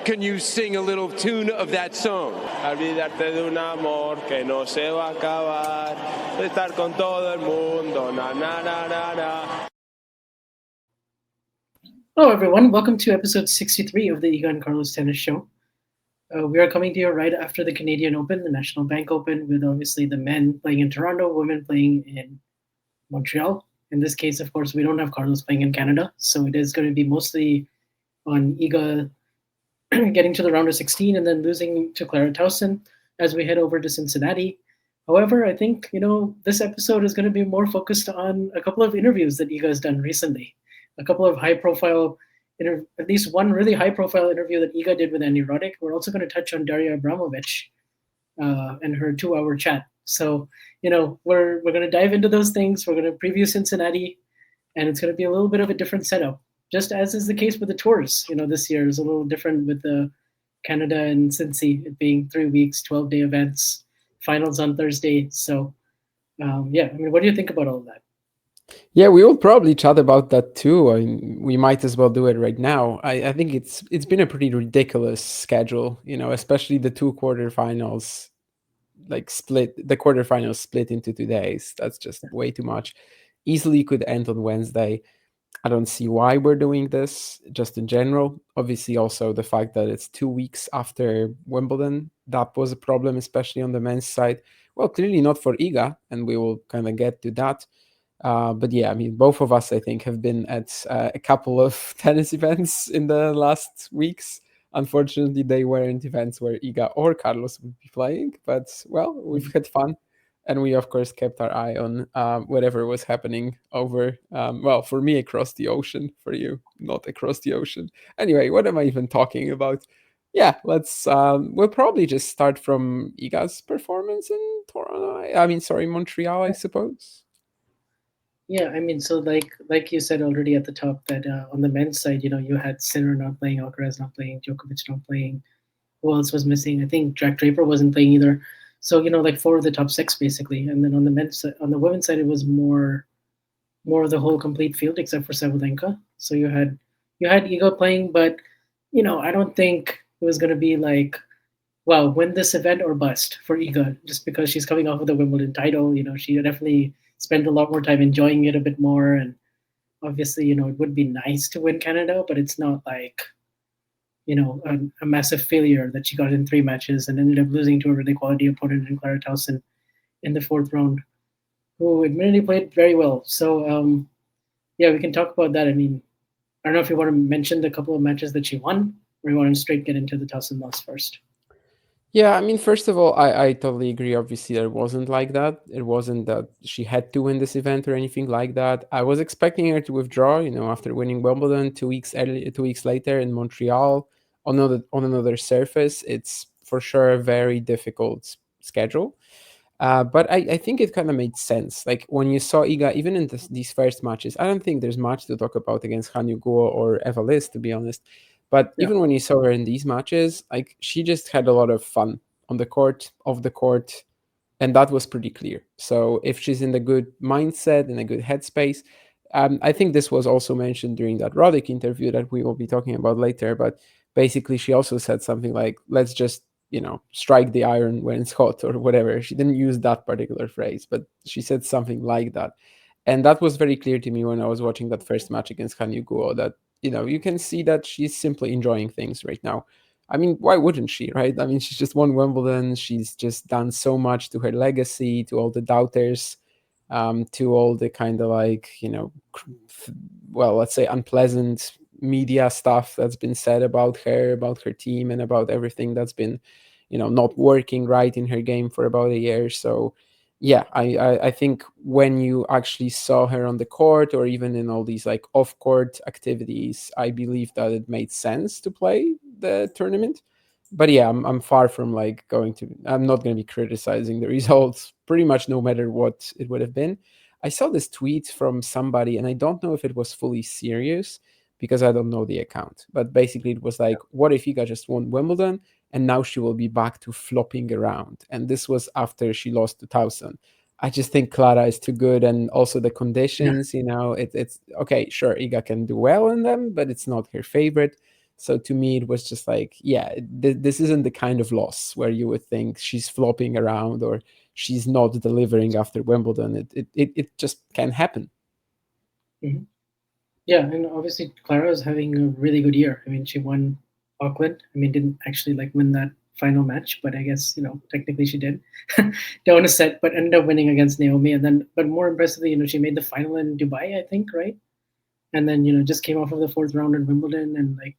Can you sing a little tune of that song? Olvidarte de un amor que no se va a acabar, de estar con todo el mundo, na na na na na. Hello, everyone. Welcome to episode 63 of the Iga and Carlos Tennis Show. We are coming to you right after the Canadian Open, the National Bank Open, with obviously the men playing in Toronto, women playing in Montreal. In this case, of course, we don't have Carlos playing in Canada, so it is going to be mostly on Iga getting to the round of 16 and then losing to Clara Tauson as we head over to Cincinnati. However, I think, this episode is going to be more focused on a couple of interviews that Iga has done recently. A couple of high-profile, at least one really high-profile interview that Iga did with Andy Roddick. We're also going to touch on Daria Abramowicz and her 2-hour chat. So, we're going to dive into those things. We're going to preview Cincinnati, and it's going to be a little bit of a different setup, just as is the case with the tours. This year is a little different with the Canada and Cincy, it being 3 weeks, 12-day events, finals on Thursday. So, what do you think about all of that? Yeah, we will probably chat about that too. We might as well do it right now. I think it's been a pretty ridiculous schedule, especially the two quarterfinals, the quarterfinals split into 2 days. That's just way too much. Easily could end on Wednesday. I don't see why we're doing this, just in general. Obviously, also the fact that it's 2 weeks after Wimbledon, that was a problem, especially on the men's side. Well, clearly not for Iga, and we will kind of get to that. But yeah, both of us, I think, have been at a couple of tennis events in the last weeks. Unfortunately, they weren't events where Iga or Carlos would be playing. But, well, we've had fun. And we, of course, kept our eye on whatever was happening over, for me, across the ocean. For you, not across the ocean. Anyway, what am I even talking about? Yeah, we'll probably just start from Iga's performance in Montreal, I suppose. Yeah, so like you said already at the top that on the men's side, you had Sinner not playing, Alcaraz not playing, Djokovic not playing. Who else was missing? I think Jack Draper wasn't playing either. So 4 of the top 6 basically, and then on the women's side, it was more of the whole complete field except for Sabalenka. So you had Iga playing, but I don't think it was going to be like, wow, win this event or bust for Iga, just because she's coming off of the Wimbledon title. She definitely spent a lot more time enjoying it a bit more, and obviously, it would be nice to win Canada, but it's not like, a massive failure that she got in 3 matches and ended up losing to a really quality opponent in Clara Tauson in the 4th round, who admittedly played very well. So, we can talk about that. I don't know if you want to mention the couple of matches that she won, or you want to straight get into the Tauson loss first. Yeah, first of all, I totally agree. Obviously, it wasn't like that. It wasn't that she had to win this event or anything like that. I was expecting her to withdraw, after winning Wimbledon 2 weeks later in Montreal on another surface. It's for sure a very difficult schedule. But I think it kind of made sense. Like when you saw Iga, even in these first matches, I don't think there's much to talk about against Han Guo or Eva Liz, to be honest. But even when you saw her in these matches, like she just had a lot of fun on the court, off the court, and that was pretty clear. So if she's in a good mindset, in a good headspace, I think this was also mentioned during that Roddick interview that we will be talking about later. But basically, she also said something like, let's just, strike the iron when it's hot or whatever. She didn't use that particular phrase, but she said something like that. And that was very clear to me when I was watching that first match against Han Guo, that you can see that she's simply enjoying things right now. Why wouldn't she, right? She's just won Wimbledon. She's just done so much to her legacy, to all the doubters, to all the kind of let's say unpleasant media stuff that's been said about her team, and about everything that's been, not working right in her game for about a year. So yeah, I think when you actually saw her on the court or even in all these like off-court activities, I believe that it made sense to play the tournament. But yeah, I'm far from I'm not going to be criticizing the results pretty much no matter what it would have been. I saw this tweet from somebody, and I don't know if it was fully serious because I don't know the account. But basically it was like, what if Iga just won Wimbledon and now she will be back to flopping around? And this was after she lost to Tauson. I just think Clara is too good, and also the conditions, it's okay, sure, Iga can do well in them, but it's not her favorite. So to me, it was just like, yeah, this isn't the kind of loss where you would think she's flopping around or she's not delivering after Wimbledon. It just can't happen. Mm-hmm. Yeah, and obviously Clara is having a really good year. I mean, she won Auckland. I mean, didn't actually like win that final match, but I guess technically she did. Don't want to set, but ended up winning against Naomi, and then, but more impressively, she made the final in Dubai, I think, right? And then just came off of the fourth round in Wimbledon, and like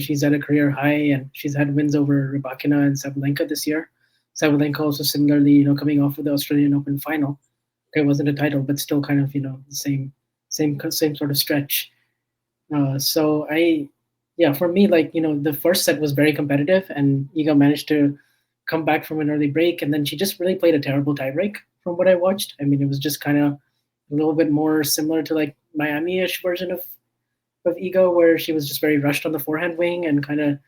she's at a career high, and she's had wins over Rybakina and Sabalenka this year. Sabalenka also similarly, coming off of the Australian Open final. It wasn't a title, but still kind of the same sort of stretch. So for me, like the first set was very competitive, and Iga managed to come back from an early break, and then she just really played a terrible tiebreak from what I watched. I mean, it was just kind of a little bit more similar to like Miami-ish version of Iga, where she was just very rushed on the forehand wing, and kind of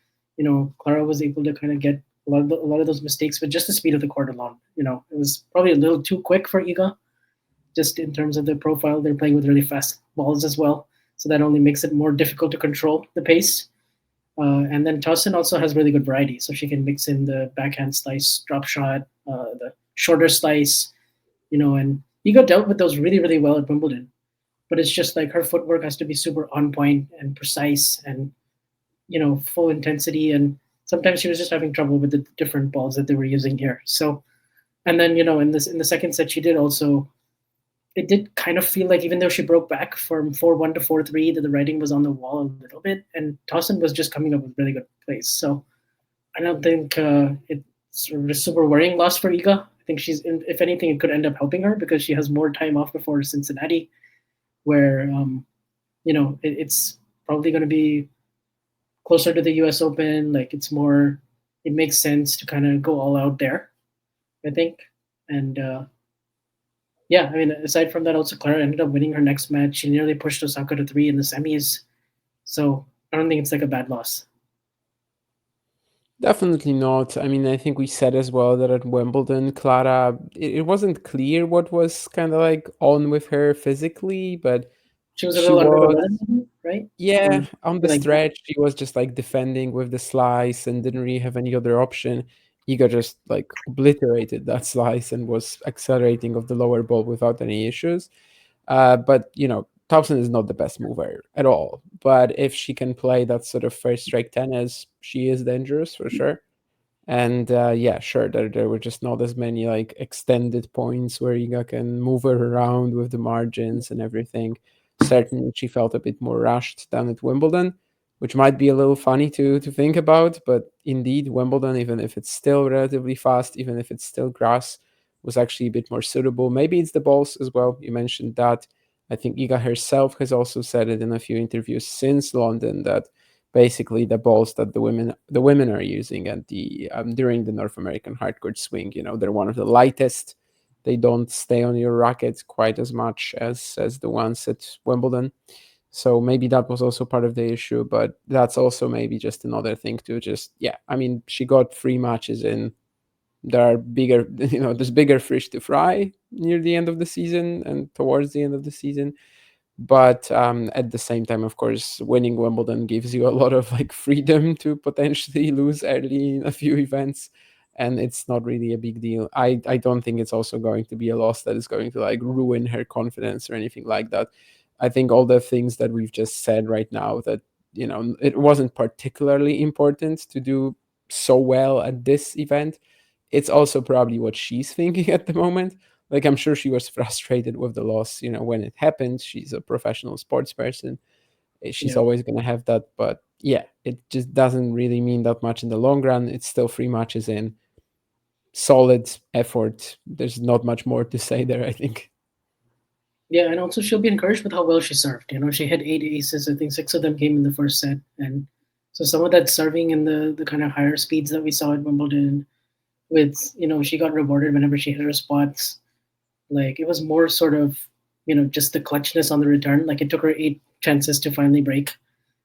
Clara was able to kind of get a lot of those mistakes with just the speed of the court alone. It was probably a little too quick for Iga, just in terms of the profile. They're playing with really fast balls as well, so that only makes it more difficult to control the pace. And then Tauson also has really good variety, so she can mix in the backhand slice, drop shot, the shorter slice, and Iga dealt with those really, really well at Wimbledon. But it's just like her footwork has to be super on point and precise and, full intensity. And sometimes she was just having trouble with the different balls that they were using here. So, and then, in the second set, she did also, it did kind of feel like, even though she broke back from 4-1 to 4-3, that the writing was on the wall a little bit. And Tauson was just coming up with really good plays. So I don't think it's sort of a super worrying loss for Iga. I think if anything, it could end up helping her because she has more time off before Cincinnati, where it's probably going to be closer to the U.S. Open. Like it makes sense to kind of go all out there, I think. And I mean, aside from that, also Clara ended up winning her next match. She nearly pushed Osaka to 3 in the semis, so I don't think it's like a bad loss. Definitely not. I mean, I think we said as well that at Wimbledon, Clara, it wasn't clear what was kind of like on with her physically, but she was a little under the weather, right? Yeah, on the stretch, she was just like defending with the slice and didn't really have any other option. Iga just like obliterated that slice and was accelerating of the lower ball without any issues. But Tauson is not the best mover at all. But if she can play that sort of first strike tennis, she is dangerous for sure. And sure, there were just not as many like extended points where Iga can move her around with the margins and everything. Certainly, she felt a bit more rushed than at Wimbledon, which might be a little funny to think about. But indeed, Wimbledon, even if it's still relatively fast, even if it's still grass, was actually a bit more suitable. Maybe it's the balls as well. You mentioned that. I think Iga herself has also said it in a few interviews since London that basically the balls that the women are using at the during the North American hardcourt swing, they're one of the lightest. They don't stay on your racket quite as much as the ones at Wimbledon. So maybe that was also part of the issue, but that's also maybe just another thing to I mean, she got 3 matches in. There are bigger, there's bigger fish to fry near the end of the season and towards the end of the season. But at the same time, of course, winning Wimbledon gives you a lot of like freedom to potentially lose early in a few events, and it's not really a big deal. I don't think it's also going to be a loss that is going to like ruin her confidence or anything like that. I think all the things that we've just said right now, that it wasn't particularly important to do so well at this event. It's also probably what she's thinking at the moment. Like, I'm sure she was frustrated with the loss, when it happened. She's a professional sports person. She's always going to have that. But yeah, it just doesn't really mean that much in the long run. It's still 3 matches in. Solid effort. There's not much more to say there, I think. Yeah, and also she'll be encouraged with how well she served. She had 8 aces. I think 6 of them came in the first set. And so some of that serving in the kind of higher speeds that we saw at Wimbledon with, she got rewarded whenever she hit her spots. Like, it was more sort of, just the clutchness on the return. Like, it took her 8 chances to finally break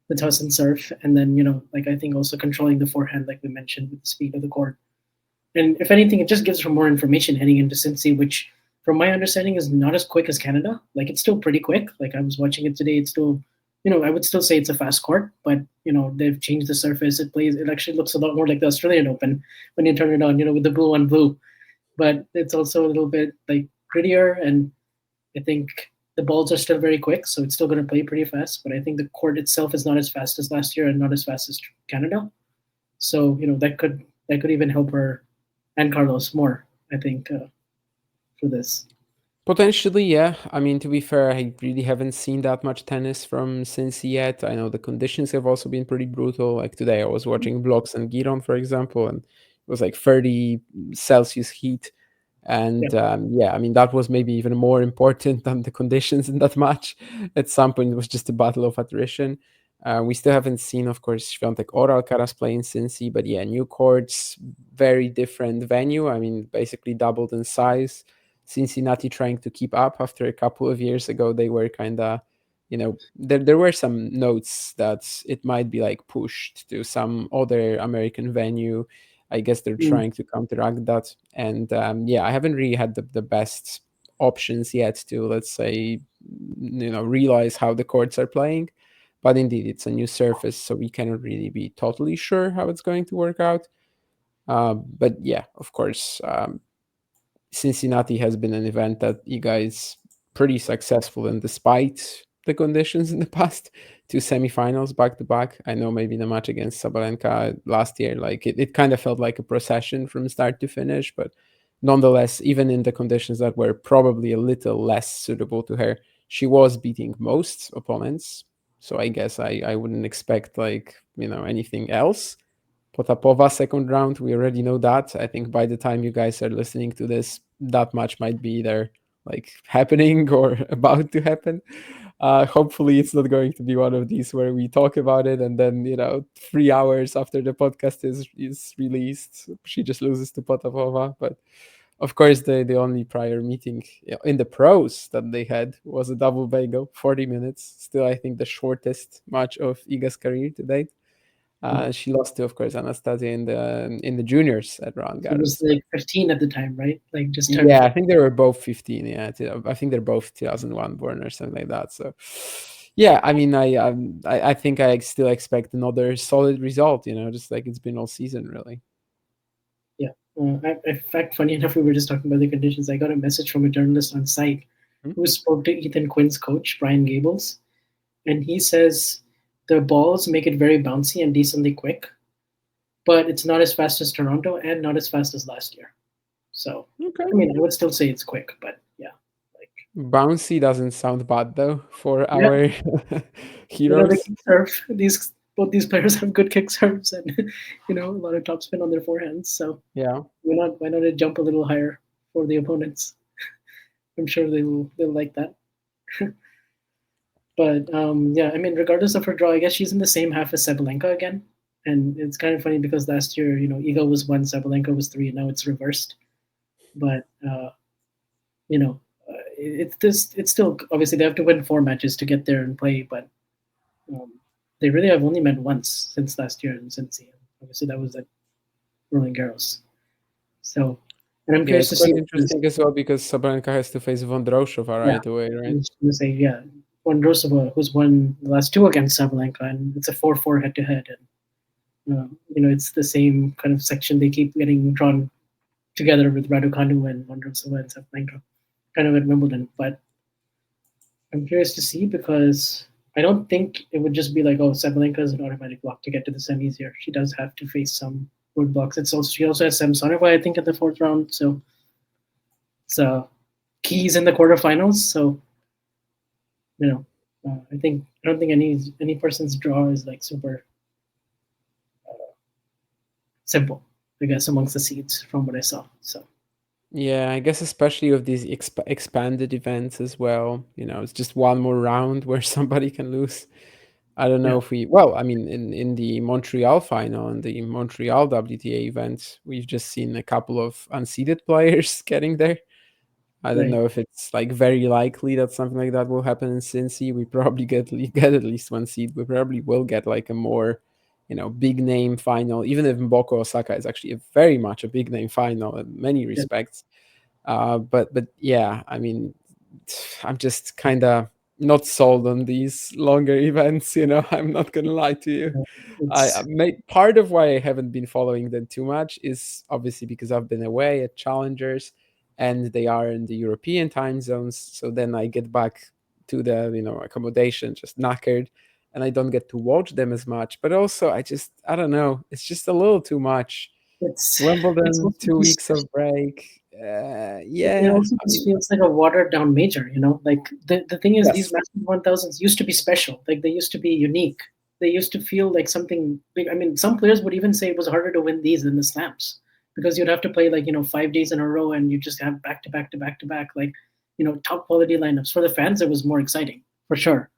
the Tauson serve. And then, like, I think also controlling the forehand, like we mentioned, with the speed of the court. And if anything, it just gives her more information heading into Cincy, which, from my understanding, is not as quick as Canada. Like, it's still pretty quick. Like, I was watching it today. It's still I would still say it's a fast court, but they've changed the surface. It actually looks a lot more like the Australian Open when you turn it on, with the blue on blue. But it's also a little bit like grittier, and I think the balls are still very quick, so it's still going to play pretty fast. But I think the court itself is not as fast as last year and not as fast as Canada. So that could even help her and Carlos more. I think for this. Potentially, yeah. I mean, to be fair, I really haven't seen that much tennis from Cincy yet. I know the conditions have also been pretty brutal. Like today, I was watching Blocks and Giron, for example, and it was like 30 Celsius heat. And yeah, I mean, that was maybe even more important than the conditions in that match. At some point, it was just a battle of attrition. We still haven't seen, of course, Swiatek or Alcaraz play in Cincy, but yeah, new courts, very different venue. I mean, basically doubled in size. Cincinnati trying to keep up after a couple of years ago. They were kind of, there were some notes that it might be like pushed to some other American venue. I guess they're Mm. trying to counteract that. And yeah, I haven't really had the best options yet to, let's say, realize how the courts are playing. But indeed, it's a new surface, so we cannot really be totally sure how it's going to work out. But yeah, of course, Cincinnati has been an event that Iga is pretty successful in, despite the conditions in the past. Two semifinals back to back. I know maybe the match against Sabalenka last year, like it kind of felt like a procession from start to finish, but nonetheless, even in the conditions that were probably a little less suitable to her, she was beating most opponents. So I guess I wouldn't expect like, anything else. Potapova second round, we already know that. I think by the time you guys are listening to this, that match might be either like happening or about to happen. Hopefully, it's not going to be one of these where we talk about it and then 3 hours after the podcast is released, she just loses to Potapova. But of course, the only prior meeting in the pros that they had was a double bagel, 40 minutes. Still, I think the shortest match of Iga's career to date. She lost to, of course, Anastasia in the juniors at Roland She was Garros. like 15 at the time, right? Like just turned. Yeah, I think they were both 15. Yeah, I think they're both 2001 born or something like that. So, yeah, I mean, I think I still expect another solid result. Just like it's been all season, really. Yeah. In fact, funny enough, we were just talking about the conditions. I got a message from a journalist on site Hmm? who spoke to Ethan Quinn's coach, Brian Gables, and he says the balls make it very bouncy and decently quick, but it's not as fast as Toronto and not as fast as last year. So, Okay. I mean, I would still say it's quick, but yeah, like Bouncy doesn't sound bad though for yeah, our the heroes. kick serve. Both these players have good kick serves and a lot of topspin on their forehands. So Yeah. why not it jump a little higher for the opponents? I'm sure they'll like that. But yeah, I mean, regardless of her draw, I guess she's in the same half as Sabalenka again. And it's kind of funny because last year, Iga was 1, Sabalenka was 3, and now it's reversed. But it's still obviously they have to win 4 matches to get there and play, but um, they really have only met once since last year in Cincy. Obviously, that was at Roland Garros. So, and I'm Yeah, curious it's to see. quite interesting as well because Sabalenka has to face Vondrousova Yeah, right away, I right? was going to say, yeah, Vondrousova, who's won the last 2 against Sabalenka, and it's a 4-4 head-to-head. And, it's the same kind of section they keep getting drawn together with Raducanu and Vondrousova and Sabalenka, kind of at Wimbledon. But I'm curious to see because I don't think it would just be like, oh, Sabalenka is an automatic block to get to the semis here. She does have to face some roadblocks. She also has Samsonova, I think, in the 4th round. So it's keys in the quarterfinals. So I don't think any person's draw is like super simple. I guess amongst the seeds from what I saw. So Yeah, I guess especially of these expanded events as well. It's just one more round where somebody can lose. I don't yeah, know if well, I mean, in the Montreal final and the Montreal WTA event, we've just seen a couple of unseeded players getting there. I don't right. know if it's like very likely that something like that will happen in Cincy. We probably get at least one seed. We probably will get like a more, big name final, even if Mboko Osaka is actually very much a big name final in many respects. But yeah, I mean, I'm just kind of not sold on these longer events. I'm not gonna lie to you. I It's made part of why I haven't been following them too much is obviously because I've been away at challengers, and they are in the European time zones. So then I get back to the accommodation just knackered, and I don't get to watch them as much. But also, I don't know, it's just a little too much. it's Wimbledon, also 2 weeks just of break. it Yeah, also I just mean, feels like a watered down major, Like the thing is, these yes, Masters 1000s used to be special. Like they used to be unique. They used to feel like something big. I mean, some players would even say it was harder to win these than the slams because you'd have to play like 5 days in a row and you just have back to back to back to back like top quality lineups. For the fans, it was more exciting for sure.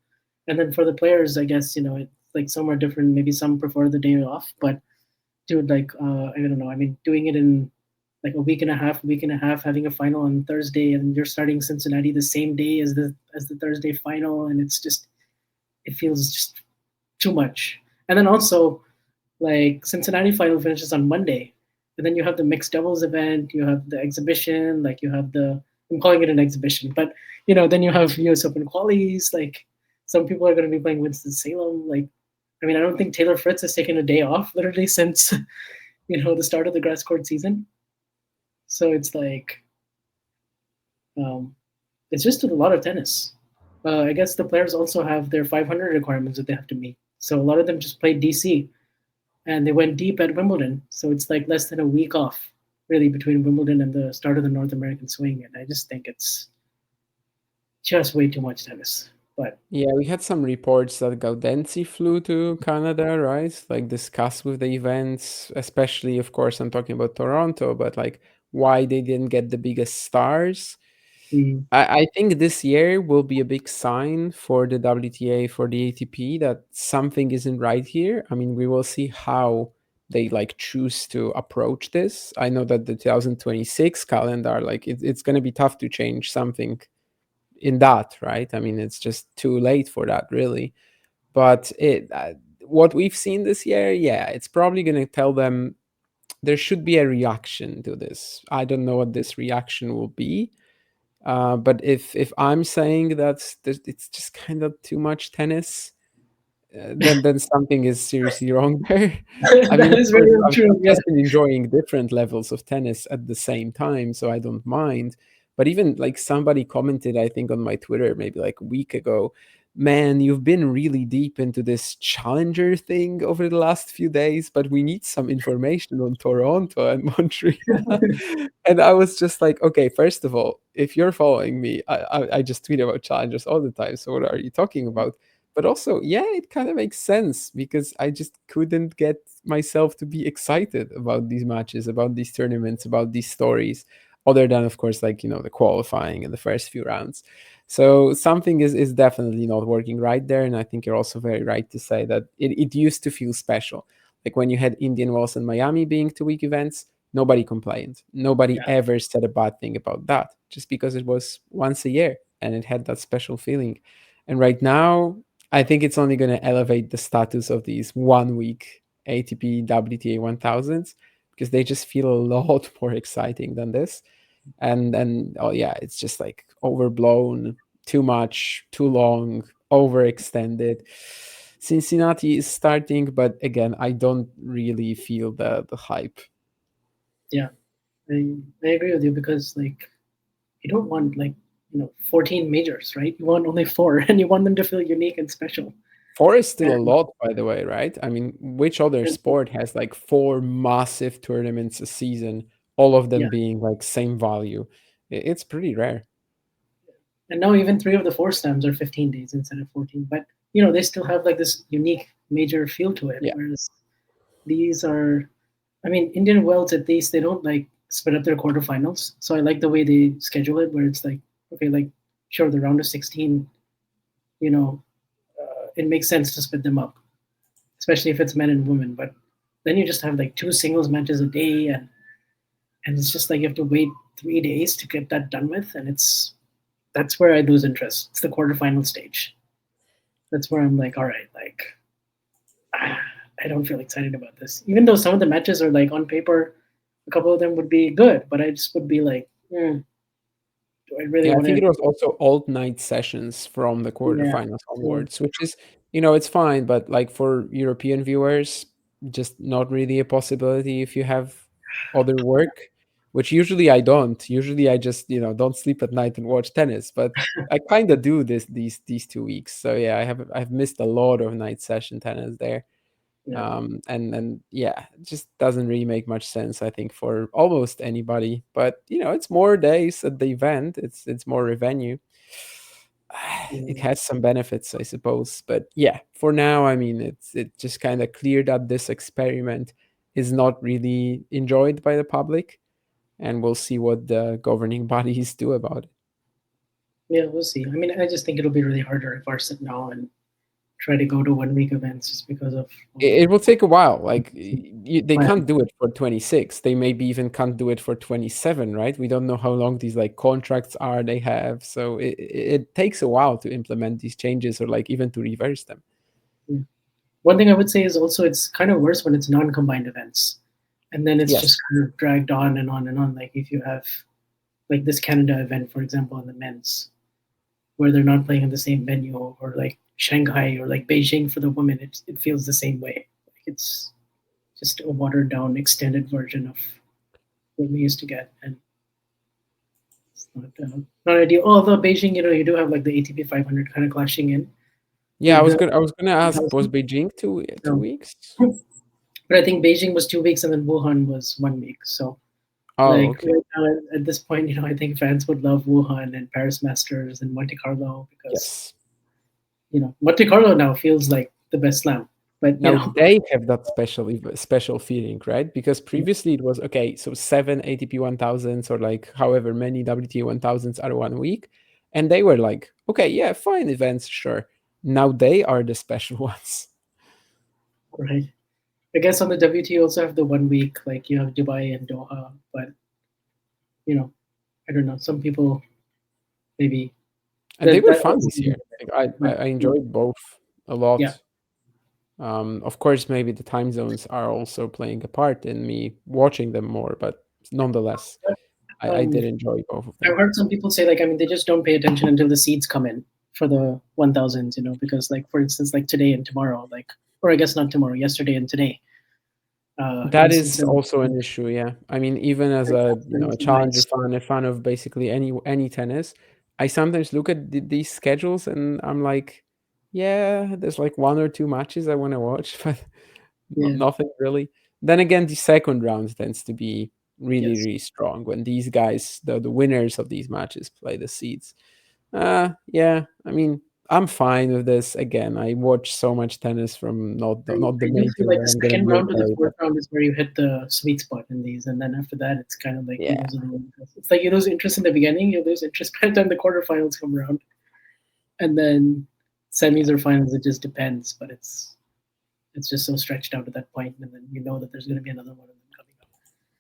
And then for the players, I guess it's like some are different. Maybe some prefer the day off, but dude, like I don't know. I mean, doing it in like a week and a half, having a final on Thursday, and you're starting Cincinnati the same day as the Thursday final, and it feels just too much. And then also, like Cincinnati final finishes on Monday, and then you have the mixed doubles event, you have the exhibition, like you have the I'm calling it an exhibition, but then you have U.S. Open qualies. Like some people are going to be playing Winston Salem. Like I mean, I don't think Taylor Fritz has taken a day off literally since the start of the grass court season. So it's like um, it's just a lot of tennis. I guess the players also have their 500 requirements that they have to meet. So a lot of them just played DC and they went deep at Wimbledon. So it's like less than a week off, really, between Wimbledon and the start of the North American swing. And I just think it's just way too much tennis. But yeah, we had some reports that Gaudenzi flew to Canada, right? Like discuss with the events, especially, of course, I'm talking about Toronto, but like why they didn't get the biggest stars. mm, I think this year will be a big sign for the WTA, for the ATP, that something isn't right here. I mean, we will see how they like choose to approach this. I know that the 2026 calendar, like it's going to be tough to change something in that, right? I mean, it's just too late for that, really. But what we've seen this year, yeah, it's probably going to tell them there should be a reaction to this. I don't know what this reaction will be, but if I'm saying it's just kind of too much tennis, then something is seriously wrong there. I mean, that of is course, very I've true. Yeah. just been enjoying different levels of tennis at the same time, so I don't mind. But even like somebody commented, I think on my Twitter maybe like a week ago, man, you've been really deep into this challenger thing over the last few days, but we need some information on Toronto and Montreal. And I was just like, okay, first of all, if you're following me, I just tweet about challengers all the time. So what are you talking about? But also, yeah, it kind of makes sense because I just couldn't get myself to be excited about these matches, about these tournaments, about these stories, other than, of course, like, the qualifying in the first few rounds. So something is definitely not working right there. And I think you're also very right to say that it used to feel special. Like when you had Indian Wells and Miami being 2 week events, nobody complained. Nobody Yeah. ever said a bad thing about that, just because it was once a year and it had that special feeling. And right now, I think it's only going to elevate the status of these 1 week ATP WTA 1000s because they just feel a lot more exciting than this. And oh yeah, it's just like overblown, too much, too long, overextended. Cincinnati is starting, but again, I don't really feel the hype. Yeah. I agree with you because like you don't want like 14 majors, right? You want only four, and you want them to feel unique and special. Four is still a And, lot, by the way, right? I mean, which other and sport has like four massive tournaments a season, all of them yeah, being like same value? It's pretty rare. and now even three of the four slams are 15 days instead of 14. But they still have like this unique major feel to it. Yeah. Whereas these are, I mean, Indian Wells at least they don't like split up their quarterfinals. So I like the way they schedule it, where it's like okay, like sure the round of 16, you know, it makes sense to split them up, especially if it's men and women. But then you just have like two singles matches a day, and it's just like you have to wait 3 days to get that done with, and that's where I lose interest. It's the quarterfinal stage. That's where I'm like, all right, like I don't feel excited about this. Even though some of the matches are like on paper, a couple of them would be good, but I just would be like, I really Yeah, I want think to. it was also alt night sessions from the Yeah. quarterfinals So, onwards, which is, it's fine, but like for European viewers, just not really a possibility if you have other work, which usually I don't. Usually I just, don't sleep at night and watch tennis, but I kind of do these 2 weeks. So yeah, I've missed a lot of night session tennis there. yeah. And yeah, it just doesn't really make much sense, I think, for almost anybody. But it's more days at the event, it's more revenue. It Yeah. has some benefits, I suppose. But yeah, for now, I mean, it just kind of clear that this experiment is not really enjoyed by the public, and we'll see what the governing bodies do about it. Yeah, we'll see. I mean, I just think it'll be really hard to reverse it now and try to go to 1 week events just because of It will take a while. Like they my can't do it for 26. They maybe even can't do it for 27, right? We don't know how long these like contracts are they have. So it takes a while to implement these changes or like even to reverse them. one thing I would say is also it's kind of worse when it's non-combined events, and then it's Yes. just kind of dragged on and on and on. Like if you have like this Canada event, for example, in the men's, where they're not playing in the same venue, or like Shanghai or like Beijing for the women, it feels the same way. Like it's just a watered down, extended version of what we used to get, and it's not ideal. Although Beijing, you do have like the ATP 500 kind of clashing in Yeah, with the I was gonna ask, was 1000. Beijing two No. weeks? But I think Beijing was 2 weeks and then Wuhan was 1 week. So Oh, like okay. right now at this point, I think fans would love Wuhan and Paris Masters and Monte Carlo because Yes. Monte Carlo now feels like the best slam. But Now they have that special feeling, right? Because yeah, previously it was okay, so 7 ATP 1000s or like however many WTA 1000s are 1 week, and they were like, okay, yeah, fine events, sure. Now they are the special ones. right. I guess on the WT you also have the 1 week, like you have Dubai and Doha, but you know, I don't know. Some people maybe And they were that fun also, this year. Like but I enjoyed both a yeah, lot. Of course, maybe the time zones are also playing a part in me watching them more, but nonetheless, I um, did enjoy both of I've them. heard some people say like I mean they just don't pay attention until the seeds come in for the 1000s, because like for instance like today and tomorrow, like or I guess not tomorrow, yesterday and today, in That is Cincinnati, also an issue, yeah. I mean, even as like a that's been a some challenger nice. fan, a fan of basically any tennis, I sometimes look at these schedules and I'm like, yeah, there's like one or two matches I want to watch, but Yeah. nothing really. Then again, the second round tends to be really, Yes. really strong when these guys, the winners of these matches, play the seeds. Yeah, I mean, I'm fine with this. Again, I watch so much tennis from not the I do main feel tour like where the I'm getting second real round to the carried up. fourth round is where you hit the sweet spot in these, and then after that, it's kind of like you Yeah. lose a little interest. It's like you lose interest in the beginning, you lose interest by the time the quarterfinals come around, and then semis or finals. It just depends, but it's just so stretched out at that point, and then you know that there's going to be another one of them coming up.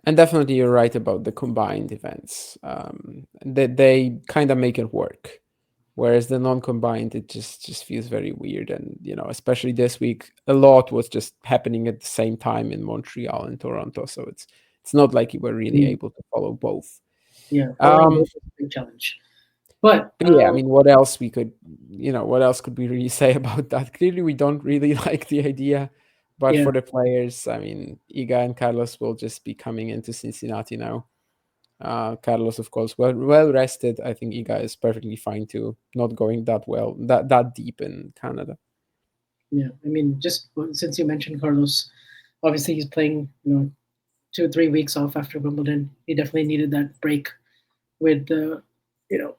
And definitely you're right about the combined events. That they kind of make it work. Whereas the non-combined, it just feels very weird. And especially this week, a lot was just happening at the same time in Montreal and Toronto. So it's not like you were really Mm, able to follow both. yeah, following Um, both is a big challenge. But but yeah, I mean, what else we could, what else could we really say about that? Clearly, we don't really like the idea. But yeah, for the players, I mean, Iga and Carlos will just be coming into Cincinnati now. Carlos, of course, well rested. I think Iga is perfectly fine too. Not going that deep in Canada. yeah. I mean, just since you mentioned Carlos, obviously he's playing, 2 or 3 weeks off after Wimbledon. He definitely needed that break with the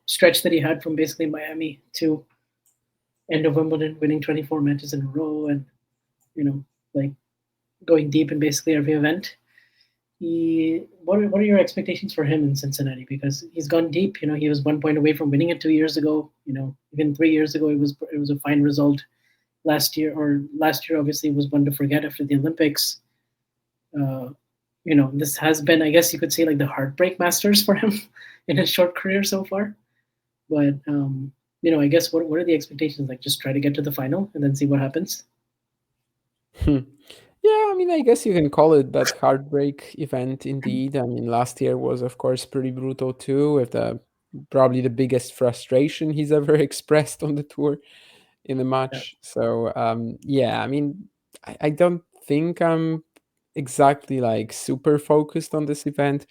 stretch that he had from basically Miami to end of Wimbledon, winning 24 matches in a row, and you know like going deep in basically every event. What are your expectations for him in Cincinnati? Because he's gone deep. He was 1 point away from winning it 2 years ago. Even 3 years ago, it was a fine result. Last year obviously was one to forget after the Olympics. Uh, this has been, I guess you could say, like the heartbreak masters for him in his short career so far. But I guess what are the expectations? Like just try to get to the final and then see what happens. Hmm. Yeah, I mean, I guess you can call it that heartbreak event indeed. I mean, last year was, of course, pretty brutal too, with the probably the biggest frustration he's ever expressed on the tour in a Yeah. match. So yeah, I mean, I don't think I'm exactly like super focused on this event.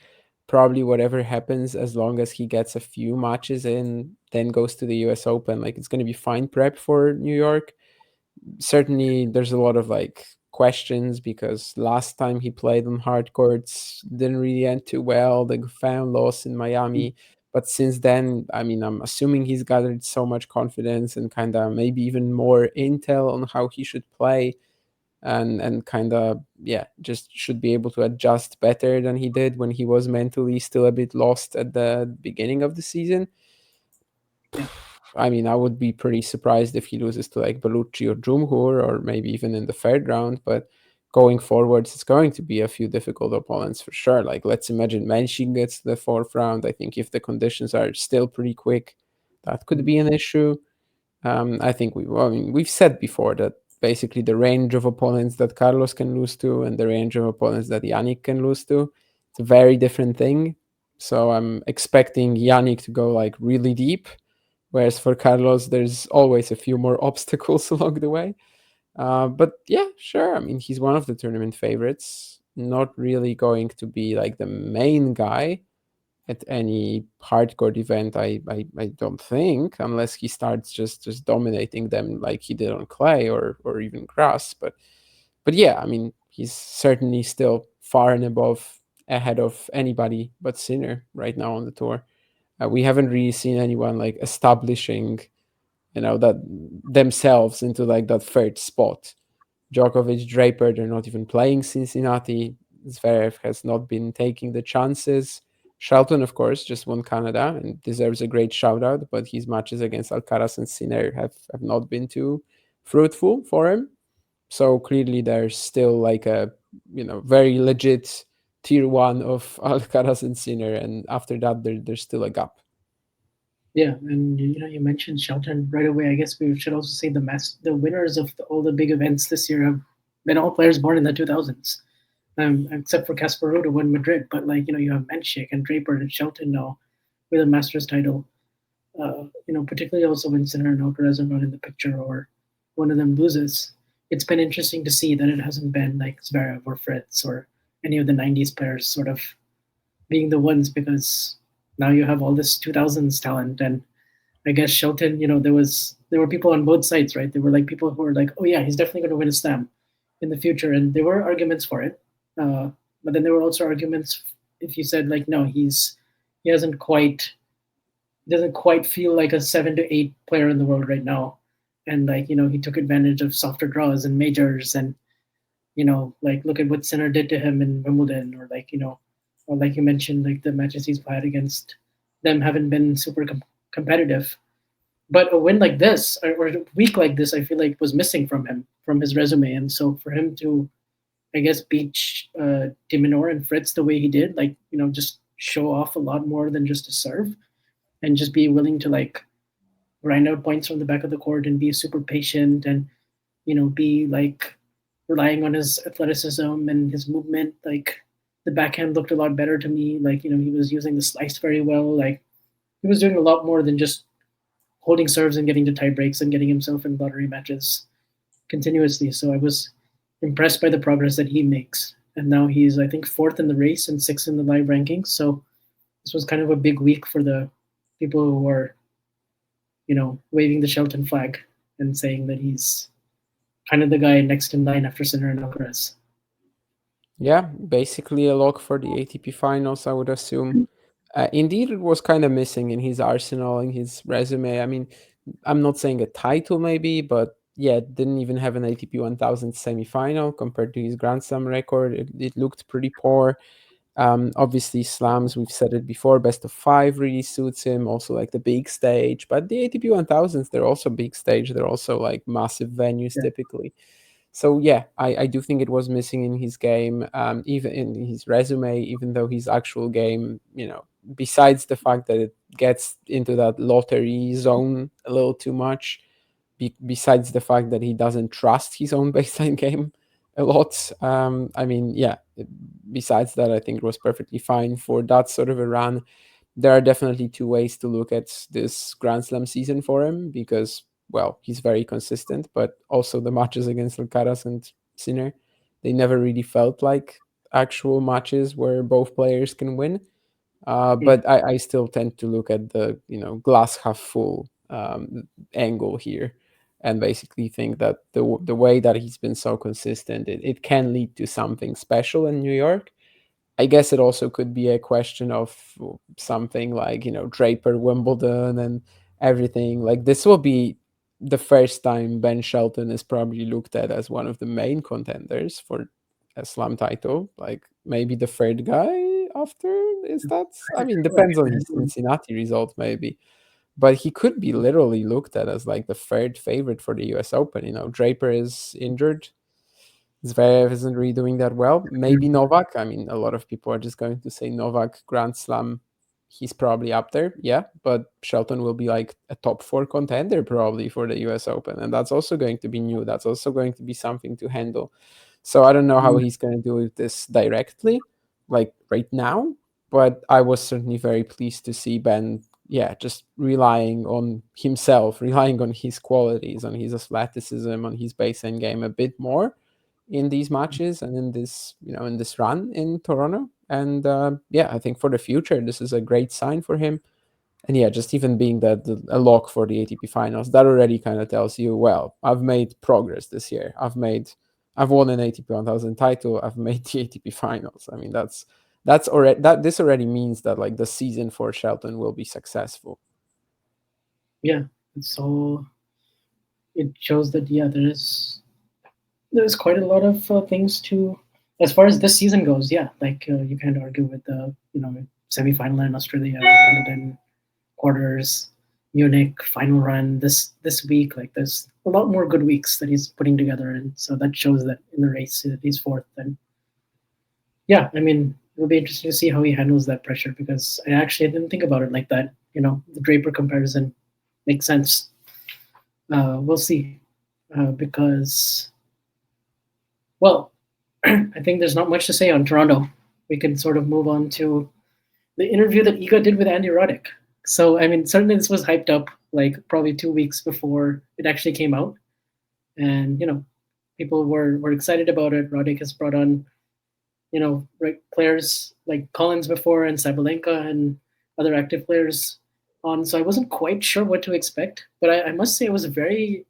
Probably whatever happens, as long as he gets a few matches in, then goes to the US Open, like it's going to be fine prep for New York. Certainly there's a lot of like questions because last time he played on hard courts didn't really end too well. The fan loss in Miami. But since then, I mean, I'm assuming he's gathered so much confidence and kind of maybe even more intel on how he should play, and kind of, yeah, just should be able to adjust better than he did when he was mentally still a bit lost at the beginning of the season. Yeah. I mean, I would be pretty surprised if he loses to like Bellucci or Jumhur, or maybe even in the third round. But going forwards, it's going to be a few difficult opponents for sure. Like, let's imagine Menching gets to the fourth round. I think if the conditions are still pretty quick, that could be an issue. I think I mean, we've said before that basically the range of opponents that Carlos can lose to and the range of opponents that Yannick can lose to, it's a very different thing. So I'm expecting Yannick to go like really deep, whereas for Carlos, there's always a few more obstacles along the way. But yeah, sure. I mean, he's one of the tournament favorites. Not really going to be like the main guy at any hardcore event. I don't think, unless he starts just dominating them like he did on clay or even grass. But yeah, I mean, he's certainly still far and above ahead of anybody but Sinner right now on the tour. We haven't really seen anyone like establishing, that themselves into like that third spot. Djokovic, Draper, they're not even playing Cincinnati. Zverev has not been taking the chances. Shelton, of course, just won Canada and deserves a great shout out, but his matches against Alcaraz and Sinner have not been too fruitful for him. So clearly there's still like a very legit tier one of Alcaraz and Sinner, and after that there's still a gap. Yeah, and you mentioned Shelton right away. I guess we should also say the winners of all the big events this year have been all players born in the 2000s, except for Casper Ruud who won Madrid. But like you have Menchik and Draper and Shelton now with a Masters title. Particularly also when Sinner and Alcaraz are not in the picture or one of them loses. It's been interesting to see that it hasn't been like Zverev or Fritz or any of the 90s players sort of being the ones, because now you have all this 2000s talent. And I guess Shelton, there were people on both sides, right? There were like people who were like, oh yeah, he's definitely going to win a slam in the future, and there were arguments for it. But then there were also arguments if you said like, no, he hasn't quite doesn't quite feel like a 7 to 8 player in the world right now. And like, he took advantage of softer draws and majors, and like look at what Sinner did to him in Wimbledon, or like, or like you mentioned, like the matches he's played against them haven't been super competitive. But a win like this, or a week like this, I feel like was missing from him, from his resume. And so for him to, I guess, beat De Minaur and Fritz the way he did, like, just show off a lot more than just a serve, and just be willing to like grind out points from the back of the court and be super patient, and be like relying on his athleticism and his movement. Like the backhand looked a lot better to me. Like he was using the slice very well. Like he was doing a lot more than just holding serves and getting to tie breaks and getting himself in lottery matches continuously. So I was impressed by the progress that he makes. And now he's, I think, fourth in the race and sixth in the live rankings. So this was kind of a big week for the people who are, waving the Shelton flag and saying that he's kind of the guy next in line after Sinner and Alcaraz. Yeah, basically a lock for the ATP finals, I would assume. Indeed, it was kind of missing in his arsenal, in his resume. I mean, I'm not saying a title maybe, but yeah, didn't even have an ATP 1000 semifinal compared to his Grand Slam record. It looked pretty poor. Obviously, slams, we've said it before, best of five really suits him. Also, like the big stage, but the ATP 1000s, they're also big stage. They're also like massive venues Yeah. typically. So yeah, I do think it was missing in his game, even in his resume, even though his actual game, besides the fact that it gets into that lottery zone a little too much, besides the fact that he doesn't trust his own baseline game a lot. I mean, yeah, besides that, I think it was perfectly fine for that sort of a run. there are definitely two ways to look at this Grand Slam season for him because, well, he's very consistent, but also the matches against Alcaraz and Sinner, they never really felt like actual matches where both players can win. Mm. But I still tend to look at the glass half full angle here, and basically think that the way that he's been so consistent, it can lead to something special in New York. I guess it also could be a question of something like, Draper, Wimbledon, and everything. Like, this will be the first time Ben Shelton is probably looked at as one of the main contenders for a slam title. Like, maybe the third guy after is that? I mean, depends on his Cincinnati result, maybe. But he could be literally looked at as like the third favorite for the US Open. Draper is injured. Zverev isn't really doing that well. Maybe Novak. I mean, a lot of people are just going to say Novak Grand Slam. He's probably up there, yeah. But Shelton will be like a top 4 contender probably for the US Open, and that's also going to be new. That's also going to be something to handle. So I don't know how he's going to do this directly, like right now. But I was certainly very pleased to see Ben, yeah, just relying on himself, relying on his qualities, on his athleticism, on his baseline game a bit more in these matches and in this in this run in Toronto. And yeah, I think for the future this is a great sign for him. And yeah, just even being a lock for the ATP finals, that already kind of tells you, well, I've made progress this year. I've won an ATP 1000 title. I've made the ATP finals. I mean, that's already this already means that like the season for Shelton will be successful. Yeah, so it shows that there's quite a lot of things to, as far as this season goes. Yeah, like you can't argue with the semifinal in Australia, Wimbledon, quarters, Munich final run this week. Like there's a lot more good weeks that he's putting together, and so that shows that in the race that he's fourth. And yeah, I mean, it'll be interesting to see how he handles that pressure, because I actually didn't think about it like that. The Draper comparison makes sense. We'll see, because, well, I think there's not much to say on Toronto. We can sort of move on to the interview that Iga did with Andy Roddick. So, I mean, certainly this was hyped up like probably 2 weeks before it actually came out. And, people were excited about it. Roddick has brought on, players like Collins before and Sabalenka and other active players on. So I wasn't quite sure what to expect. But I must say I was very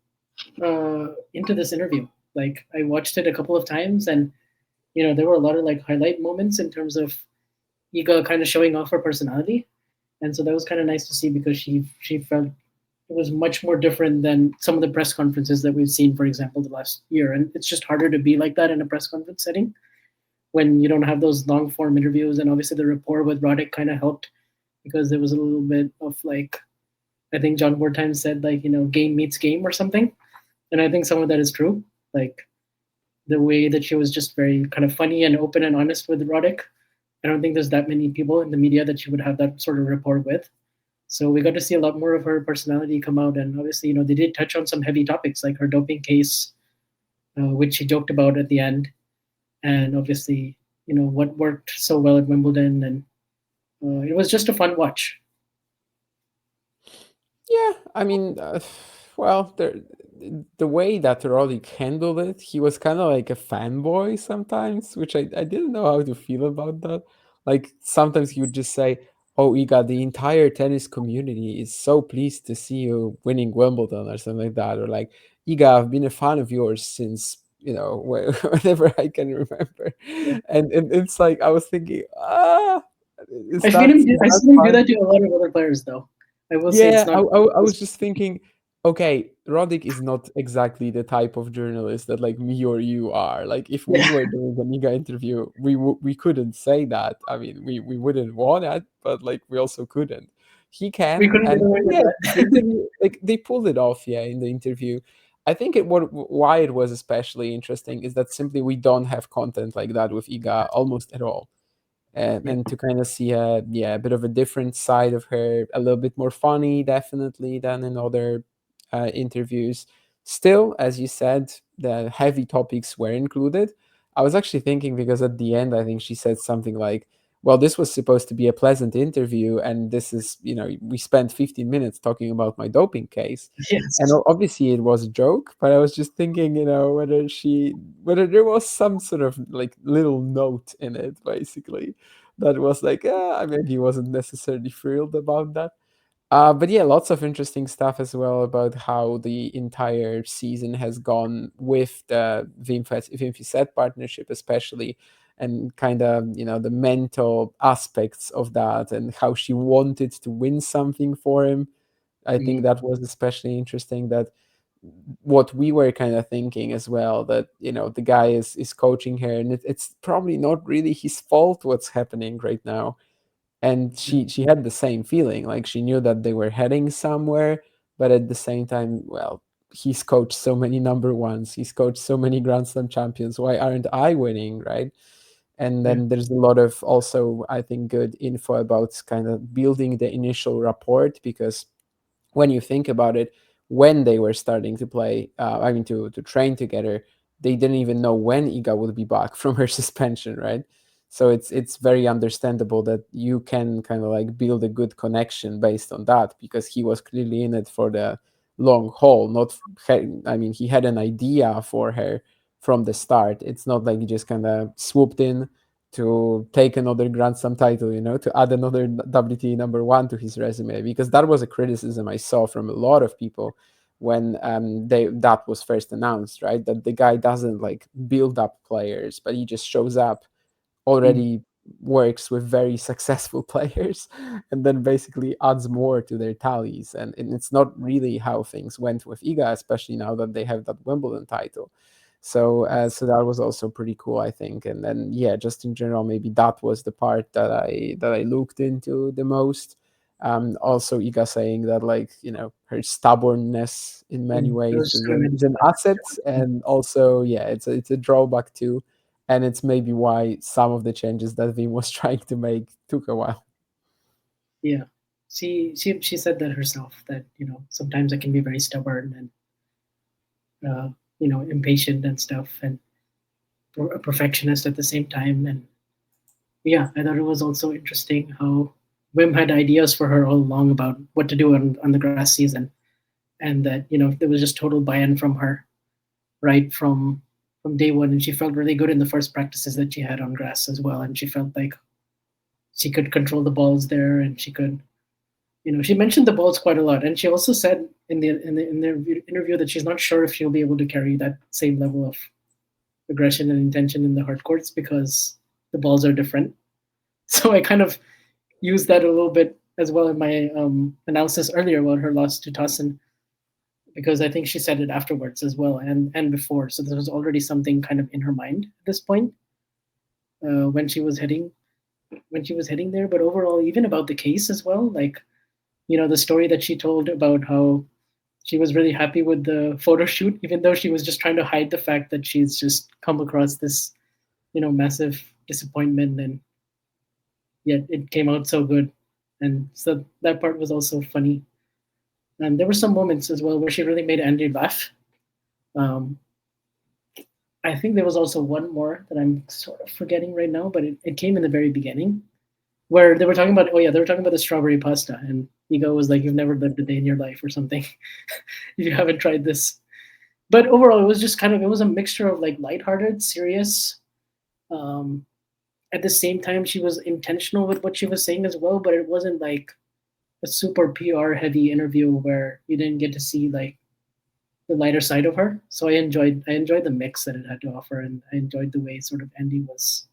into this interview. Like I watched it a couple of times, and, there were a lot of like highlight moments in terms of Iga kind of showing off her personality. And so that was kind of nice to see, because she felt it was much more different than some of the press conferences that we've seen, for example, the last year. And it's just harder to be like that in a press conference setting when you don't have those long form interviews. And obviously the rapport with Roddick kind of helped, because there was a little bit of like, I think John Wartime said, like, game meets game or something. And I think some of that is true. Like the way that she was just very kind of funny and open and honest with Roddick. I don't think there's that many people in the media that she would have that sort of rapport with. So we got to see a lot more of her personality come out. And obviously, they did touch on some heavy topics like her doping case, which she joked about at the end. And obviously, what worked so well at Wimbledon. And it was just a fun watch. Yeah, I mean, well, the way that Roddick handled it, he was kind of like a fanboy sometimes, which I didn't know how to feel about that. Like sometimes he would just say, "Oh, Iga, the entire tennis community is so pleased to see you winning Wimbledon," or something like that, or like, "Iga, I've been a fan of yours since whenever I can remember," Yeah. and it's like I was thinking, is I've that seen is him that do fine? that to a lot of other players, though. I will say it's Yeah, not. I was just thinking, okay, Roddick is not exactly the type of journalist that like me or you are. Like if we Yeah, were doing an Iga interview, we couldn't say that. I mean, we wouldn't want it, but like we also couldn't. He we can, couldn't get and away with yeah, the that. interview, like they pulled it off. Yeah, in the interview, I think why it was especially interesting is that simply we don't have content like that with Iga almost at all, Yeah. and to kind of see a bit of a different side of her, a little bit more funny definitely than in other interviews. Still, as you said, the heavy topics were included. I was actually thinking, because at the end I think she said something like, well, this was supposed to be a pleasant interview, and this is, we spent 15 minutes talking about my doping case. And Yes. obviously it was a joke, but I was just thinking, whether there was some sort of like little note in it, basically, that was like, I mean, he wasn't necessarily thrilled about that. But yeah, lots of interesting stuff as well about how the entire season has gone with the Wim partnership, especially, and kind of, the mental aspects of that, and how she wanted to win something for him. I think Mm, that was especially interesting, that what we were kind of thinking as well, that the guy is coaching her, and it's probably not really his fault what's happening right now. And yeah. she had the same feeling, like she knew that they were heading somewhere, but at the same time, well, he's coached so many number ones, he's coached so many Grand Slam champions, why aren't I winning, right? And Yeah. then there's a lot of, also, I think, good info about kind of building the initial rapport, because when you think about it, when they were starting to play, I mean, to train together, they didn't even know when Iga would be back from her suspension, right? So it's very understandable that you can kind of like build a good connection based on that, because he was clearly in it for the long haul. Not, I mean, he had an idea for her from the start. It's not like he just kind of swooped in to take another Grand Slam title, to add another WTA number one to his resume, because that was a criticism I saw from a lot of people when that was first announced, right? That the guy doesn't like build up players, but he just shows up, Mm, already works with very successful players, and then basically adds more to their tallies. And it's not really how things went with Iga, especially now that they have that Wimbledon title. So that was also pretty cool, I think. And then, yeah, just in general, maybe that was the part that I looked into the most. Also, Iga saying that, like, her stubbornness in many I ways was just gonna is mention an that. asset, and also, yeah, it's a drawback too, and it's maybe why some of the changes that Vim was trying to make took a while. Yeah. She said that herself, that sometimes I can be very stubborn and impatient and stuff, and a perfectionist at the same time. And yeah, I thought it was also interesting how Wim had ideas for her all along about what to do on the grass season, and that there was just total buy-in from her right from day one, and she felt really good in the first practices that she had on grass as well, and she felt like she could control the balls there, and she could, she mentioned the balls quite a lot, and she also said in the interview that she's not sure if she'll be able to carry that same level of aggression and intention in the hard courts because the balls are different. So I kind of used that a little bit as well in my analysis earlier about her loss to Tauson, because I think she said it afterwards as well, and before. So there was already something kind of in her mind at this point when she was heading there. But overall, even about the case as well, like the story that she told about how she was really happy with the photo shoot, even though she was just trying to hide the fact that she's just come across this massive disappointment, and yet it came out so good. And so that part was also funny. And there were some moments as well where she really made Andy laugh. Um, I think there was also one more that I'm sort of forgetting right now, but it came in the very beginning where they were talking about, oh yeah, they were talking about the strawberry pasta. And Ego was like, you've never lived a day in your life or something if you haven't tried this. But overall, it was just it was a mixture of like lighthearted, serious. Um, at the same time, she was intentional with what she was saying as well, but it wasn't like a super PR heavy interview where you didn't get to see like the lighter side of her. So I enjoyed the mix that it had to offer, and I enjoyed the way sort of Andy was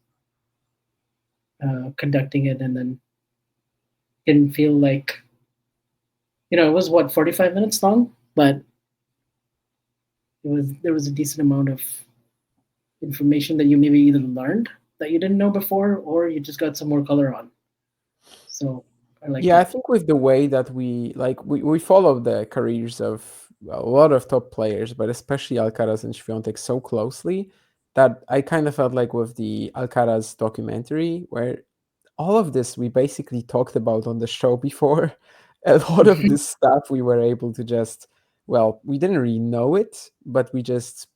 conducting it, and then didn't feel like it was what 45 minutes long, but there was a decent amount of information that you maybe either learned that you didn't know before, or you just got some more color on. So I liked Yeah, I it. think with the way that we follow the careers of a lot of top players, but especially Alcaraz and Swiatek so closely, that I kind of felt like with the Alcaraz documentary, where all of this we basically talked about on the show before. A lot of this stuff we were able to just, well, we didn't really know it, but we just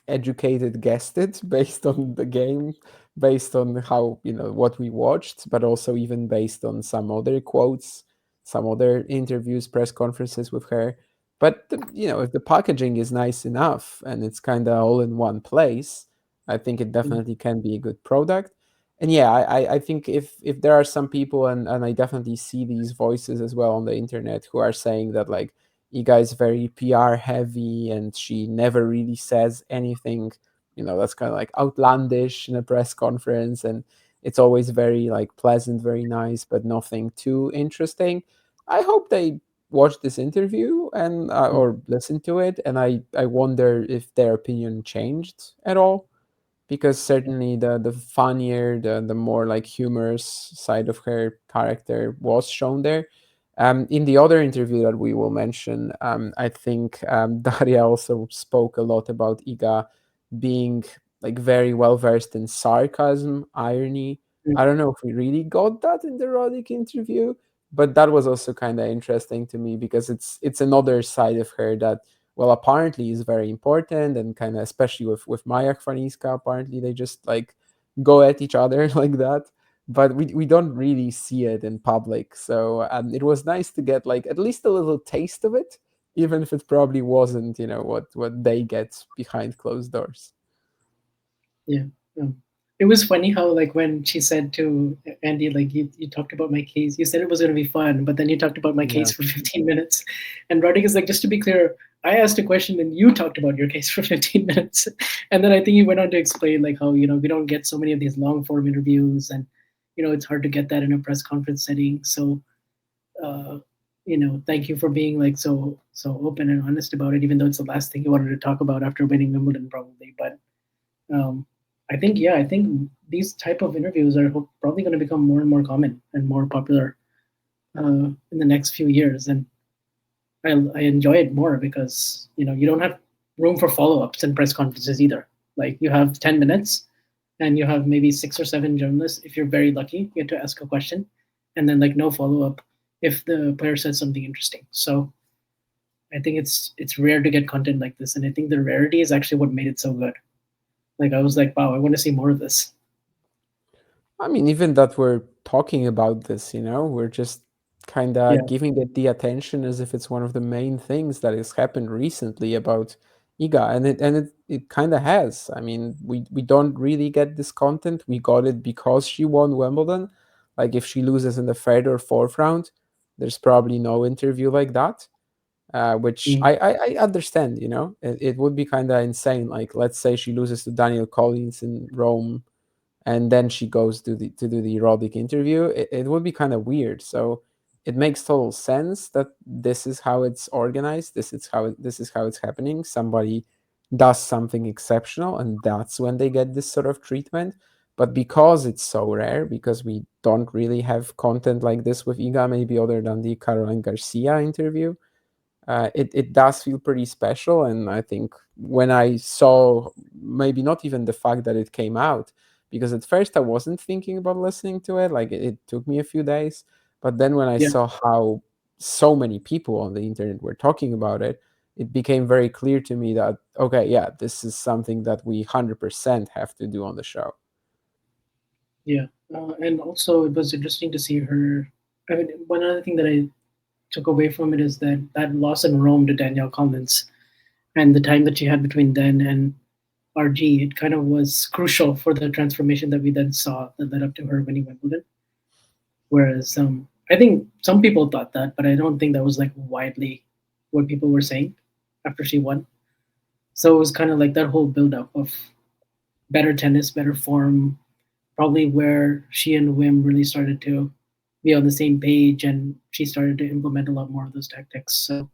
educated guessed it based on the game based on how, what we watched, but also even based on some other quotes, some other interviews, press conferences with her. But if the packaging is nice enough and it's kind of all in one place, I think it Mm. definitely can be a good product. And yeah, I think if there are some people, and I definitely see these voices as well on the internet, who are saying that like Iga is very PR heavy and she never really says anything, that's kind of like outlandish in a press conference, and it's always very like pleasant, very nice, but nothing too interesting. I hope they watch this interview and Mm. or listen to it, and I wonder if their opinion changed at all, because Yeah. certainly the funnier, the more like humorous side of her character was shown there. In the other interview that we will mention, I think Daria also spoke a lot about Iga being like very well versed in sarcasm, irony. Mm. I don't know if we really got that in the Roddick interview, but that was also kind of interesting to me, because it's another side of her that, well, apparently is very important, and kind of especially with Maya Kvaniska, apparently they just like go at each other like that, but we don't really see it in public. So it was nice to get like at least a little taste of it, even if it probably wasn't what they get behind closed doors. Yeah. Um, it was funny how like when she said to Andy, like you talked about my case, you said it was going to be fun, but then you talked about my Yeah. case for 15 minutes. And Roddick is like, just to be clear, I asked a question and you talked about your case for 15 minutes. And then I think he went on to explain like how, we don't get so many of these long form interviews, and, it's hard to get that in a press conference setting. So, uh, thank you for being like so open and honest about it, even though it's the last thing you wanted to talk about after winning Wimbledon probably. But um, I think these type of interviews are probably going to become more and more common and more popular in the next few years, and I enjoy it more because you don't have room for follow ups and press conferences either. Like you have 10 minutes, and you have maybe 6 or 7 journalists. If you're very lucky, you get to ask a question, and then like no follow up if the player says something interesting. So I think it's rare to get content like this, and I think the rarity is actually what made it so good. Like I was like, wow, I want to see more of this. I mean, even that we're talking about this, we're just kind Yeah. of giving it the attention as if it's one of the main things that has happened recently about Iga, and it kind of has. I mean, we don't really get this content. We got it because she won Wimbledon. Like if she loses in the third or fourth round, there's probably no interview like that. Which Mm. I understand. It would be kind of insane. Like let's say she loses to Daniel Collins in Rome, and then she goes to do the Roddick interview. It would be kind of weird. So it makes total sense that this is how it's organized. This is how it's happening. Somebody does something exceptional, and that's when they get this sort of treatment. But because it's so rare, because we don't really have content like this with Iga, maybe other than the Caroline Garcia interview, it does feel pretty special. And I think when I saw, maybe not even the fact that it came out, because at first I wasn't thinking about listening to it, like it took me a few days, but then when I Yeah. saw how so many people on the internet were talking about it, it became very clear to me that, okay, yeah, this is something that we 100% have to do on the show. Yeah. And also, it was interesting to see her. I mean, one other thing that I took away from it is that loss in Rome to Danielle Collins and the time that she had between then and RG, it kind of was crucial for the transformation that we then saw that led up to her winning Wimbledon. Whereas I think some people thought that, but I don't think that was like widely what people were saying after she won. So it was kind of like that whole build up of better tennis, better form, probably where she and Wim really started to be on the same page, and she started to implement a lot more of those tactics. So,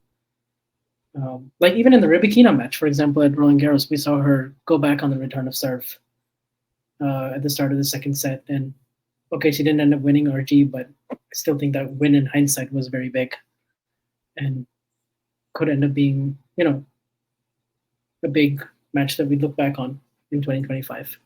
like even in the Rybakina match, for example, at Roland Garros, we saw her go back on the return of serve at the start of the second set, and okay, she didn't end up winning RG, but I still think that win in hindsight was very big and could end up being, a big match that we look back on in 2025.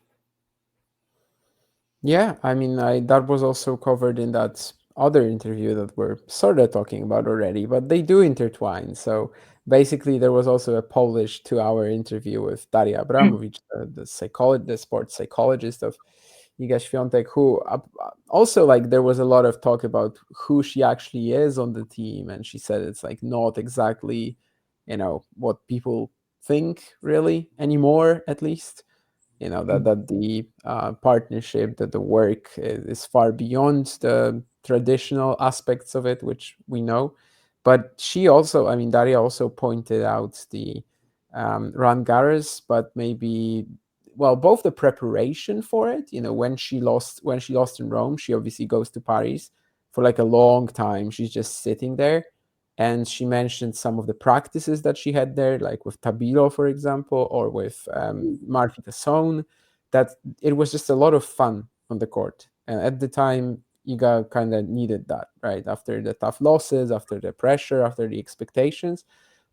Yeah, I mean, I that was also covered in that other interview that we're sort of talking about already, but they do intertwine. So basically, there was also a Polish 2 hour interview with Daria Mm. Abramowicz, the sports psychologist of Iga Swiatek, who also, like, there was a lot of talk about who she actually is on the team, and she said it's like not exactly, what people think really anymore, at least. That the partnership, that the work is far beyond the traditional aspects of it, which we know. But she also, I mean, Daria also pointed out the Roland Garros, but maybe, well, both the preparation for it. When she lost in Rome, she obviously goes to Paris for like a long time. She's just sitting there, and she mentioned some of the practices that she had there, like with Tabilo, for example, or with Marty Tasson, that it was just a lot of fun on the court. And at the time, Iga kind of needed that, right? After the tough losses, after the pressure, after the expectations,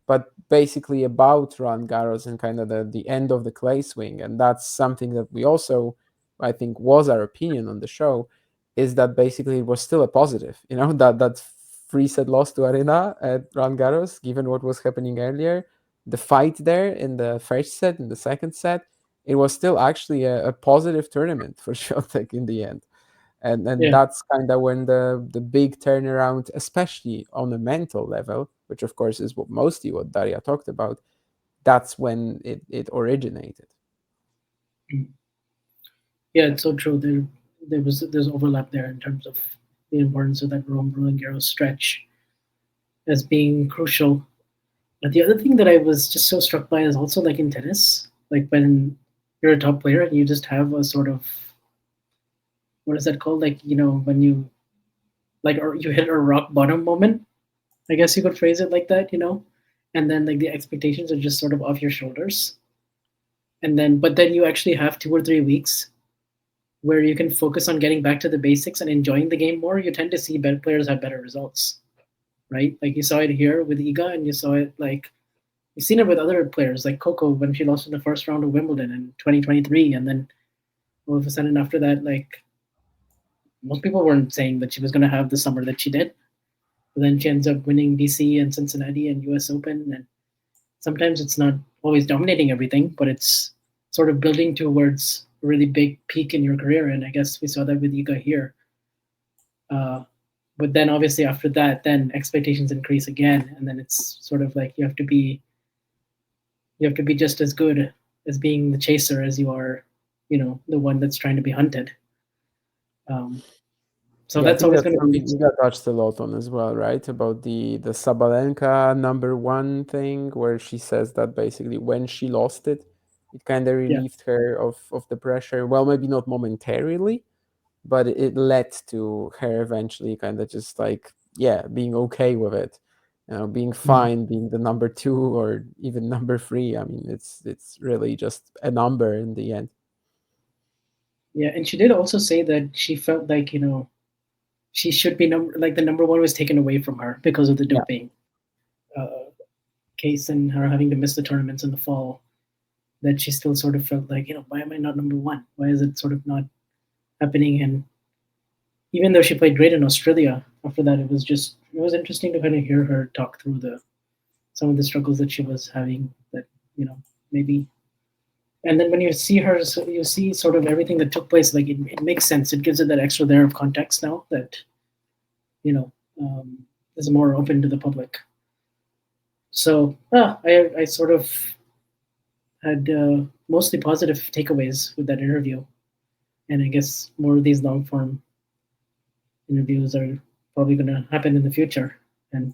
but basically about Roland Garros and kind of the end of the clay swing. And that's something that we also, I think, was our opinion on the show, is that basically it was still a positive, that three set loss to Arena at Roland Garros, given what was happening earlier, the fight there in the first set, in the second set, it was still actually a positive tournament for Shelton in the end. And Yeah. that's kind of when the big turnaround, especially on a mental level, which of course is what Daria talked about, that's when it originated. Yeah, it's so true. There's overlap there in terms of the importance of that Roland Garros stretch as being crucial. But the other thing that I was just so struck by is also like in tennis, like when you're a top player and you just have a sort of, what is that called? Like, when you like, or you hit a rock bottom moment, I guess you could phrase it like that. And then like the expectations are just sort of off your shoulders. But then you actually have 2 or 3 weeks where you can focus on getting back to the basics and enjoying the game more. You tend to see better players have better results, right? Like you saw it here with Iga, and you saw it like you've seen it with other players like Coco when she lost in the first round of Wimbledon in 2023, and then all of a sudden after that, like most people weren't saying that she was going to have the summer that she did. But then she ends up winning DC and Cincinnati and US Open, and sometimes it's not always dominating everything, but it's sort of building towards a really big peak in your career. And I guess we saw that with Iga here. Uh, but then obviously after that, then expectations increase again, and then it's sort of like you have to be just as good as being the chaser as you are, the one that's trying to be hunted. Um, so Yeah, I that's think always that's going to something be. we got touched a lot on as well, right? About the Sabalenka number one thing, where she says that basically when she lost it, it kind of Yeah. relieved her of the pressure. Well, maybe not momentarily, but it led to her eventually kind of just like, yeah, being okay with it, being Mhm. fine, being the number two or even number three. I mean, it's really just a number in the end. Yeah, and she did also say that she felt like she should be like the number one was taken away from her because of the Yeah. doping uh, case and her having to miss the tournaments in the fall. That she still sort of felt like, why am I not number one? Why is it sort of not happening? And even though she played great in Australia, after that it was interesting to kind of hear her talk through the some of the struggles that she was having. That maybe. And then when you see her, so you see sort of everything that took place. Like it makes sense. It gives it that extra layer of context now that you know um, is more open to the public. So I sort of had mostly positive takeaways with that interview, and I guess more of these long form interviews are probably going to happen in the future, and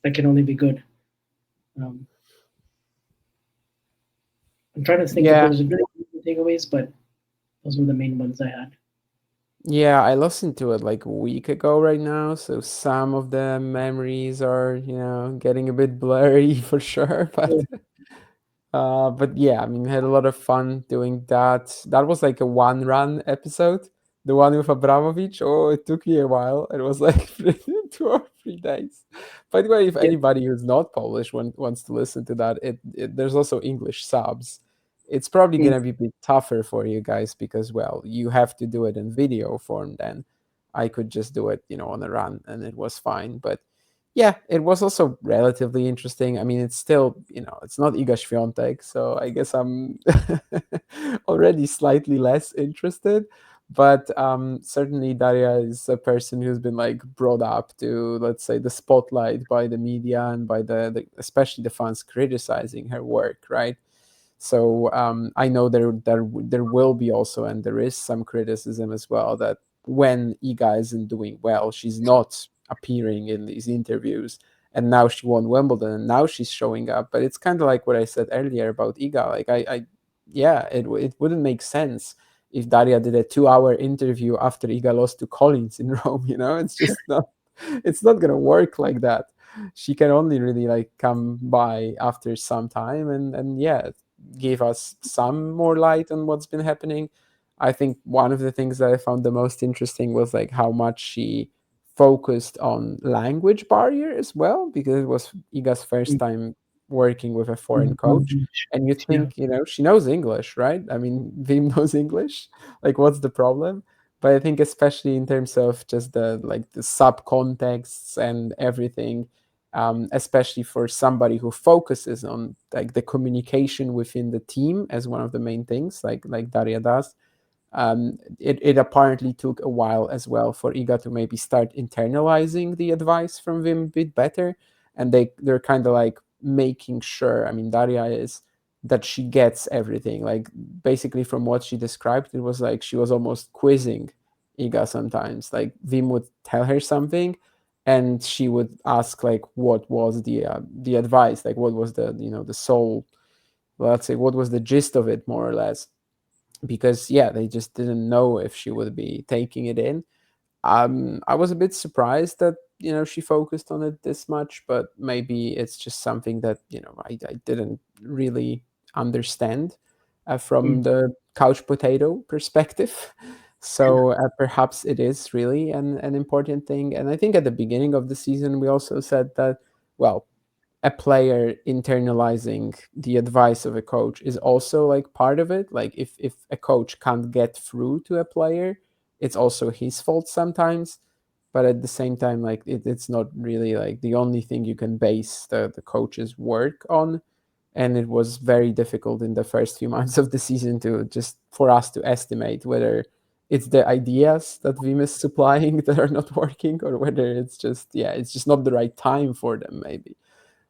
that can only be good. Um, I'm trying to think if Yeah. there's really takeaways, but those were the main ones I had. Yeah, I listened to it like a week ago right now, so some of the memories are, getting a bit blurry for sure, Yeah, but yeah, I mean, we had a lot of fun doing that. That was like a one run episode. The one with Abramovich. Oh, it took me a while. It was like 2 or 3 days. By the way, if yeah, anybody who's not Polish wants to listen to that, there's also English subs. It's probably mm, gonna be a bit tougher for you guys because, well, you have to do it in video form. Then I could just do it, on a run, and it was fine. But yeah, it was also relatively interesting. I mean, it's still, it's not Iga Swiatek, so I guess I'm already slightly less interested. But certainly Daria is a person who's been like brought up to, let's say, the spotlight by the media and by the especially the fans criticizing her work, right? So I know there will be also, and there is some criticism as well, that when Iga isn't doing well, she's not appearing in these interviews. And now she won Wimbledon, and now she's showing up. But it's kind of like what I said earlier about Iga. Like yeah, it wouldn't make sense if Daria did a 2 hour interview after Iga lost to Collins in Rome. You know, it's just not. It's not gonna work like that. She can only really like come by after some time, and yeah, give us some more light on what's been happening. I think one of the things that I found the most interesting was like how much she focused on language barrier as well, because it was Iga's first time working with a foreign coach. And you Yeah. think, she knows English, right? I mean, Vim knows English. Like, what's the problem? But I think especially in terms of just the subcontexts and everything, especially for somebody who focuses on like the communication within the team as one of the main things, like Daria does. It apparently took a while as well for Iga to maybe start internalizing the advice from Vim a bit better, and they're kind of like making sure. I mean, Daria is that she gets everything. Like basically, from what she described, it was like she was almost quizzing Iga sometimes. Like Vim would tell her something, and she would ask like, "What was the advice? Like, what was the soul? Let's say, what was the gist of it, more or less?" Because yeah, they just didn't know if she would be taking it in. I was a bit surprised that she focused on it this much, but maybe it's just something that I didn't really understand from Mm. the couch potato perspective. So perhaps it is really an important thing. And I think at the beginning of the season we also said that, well, a player internalizing the advice of a coach is also like part of it. Like if a coach can't get through to a player, it's also his fault sometimes. But at the same time, like it's not really like the only thing you can base the coach's work on. And it was very difficult in the first few months of the season to just for us to estimate whether it's the ideas that Vim is supplying that are not working, or whether it's just not the right time for them, maybe.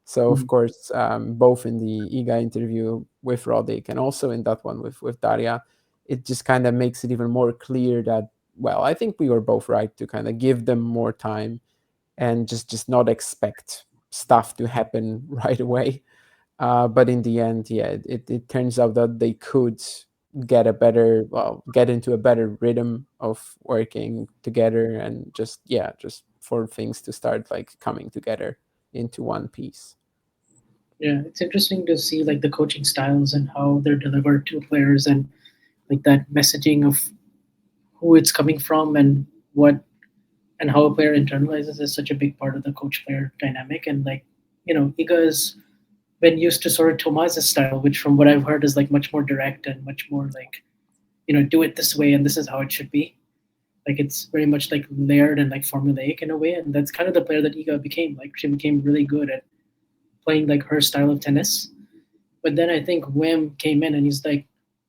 So of Mm. course, both in the Iga interview with Roddick and also in that one with Daria, it just kind of makes it even more clear that, well, I think we were both right to kind of give them more time and just not expect stuff to happen right away. But in the end, yeah, it turns out that they could get into a better rhythm of working together, and just for things to start like coming together into one piece. Yeah, it's interesting to see like the coaching styles and how they're delivered to players, and like that messaging of who it's coming from and what and how a player internalizes is such a big part of the coach player dynamic. And like, Iga has been used to sort of Tomas's style, which from what I've heard is like much more direct and much more like, do it this way and this is how it should be. Like it's very much like layered and like formulaic in a way. And that's kind of the player that Iga became. Like she became really good at playing like her style of tennis. But then I think Wim came in and he's like,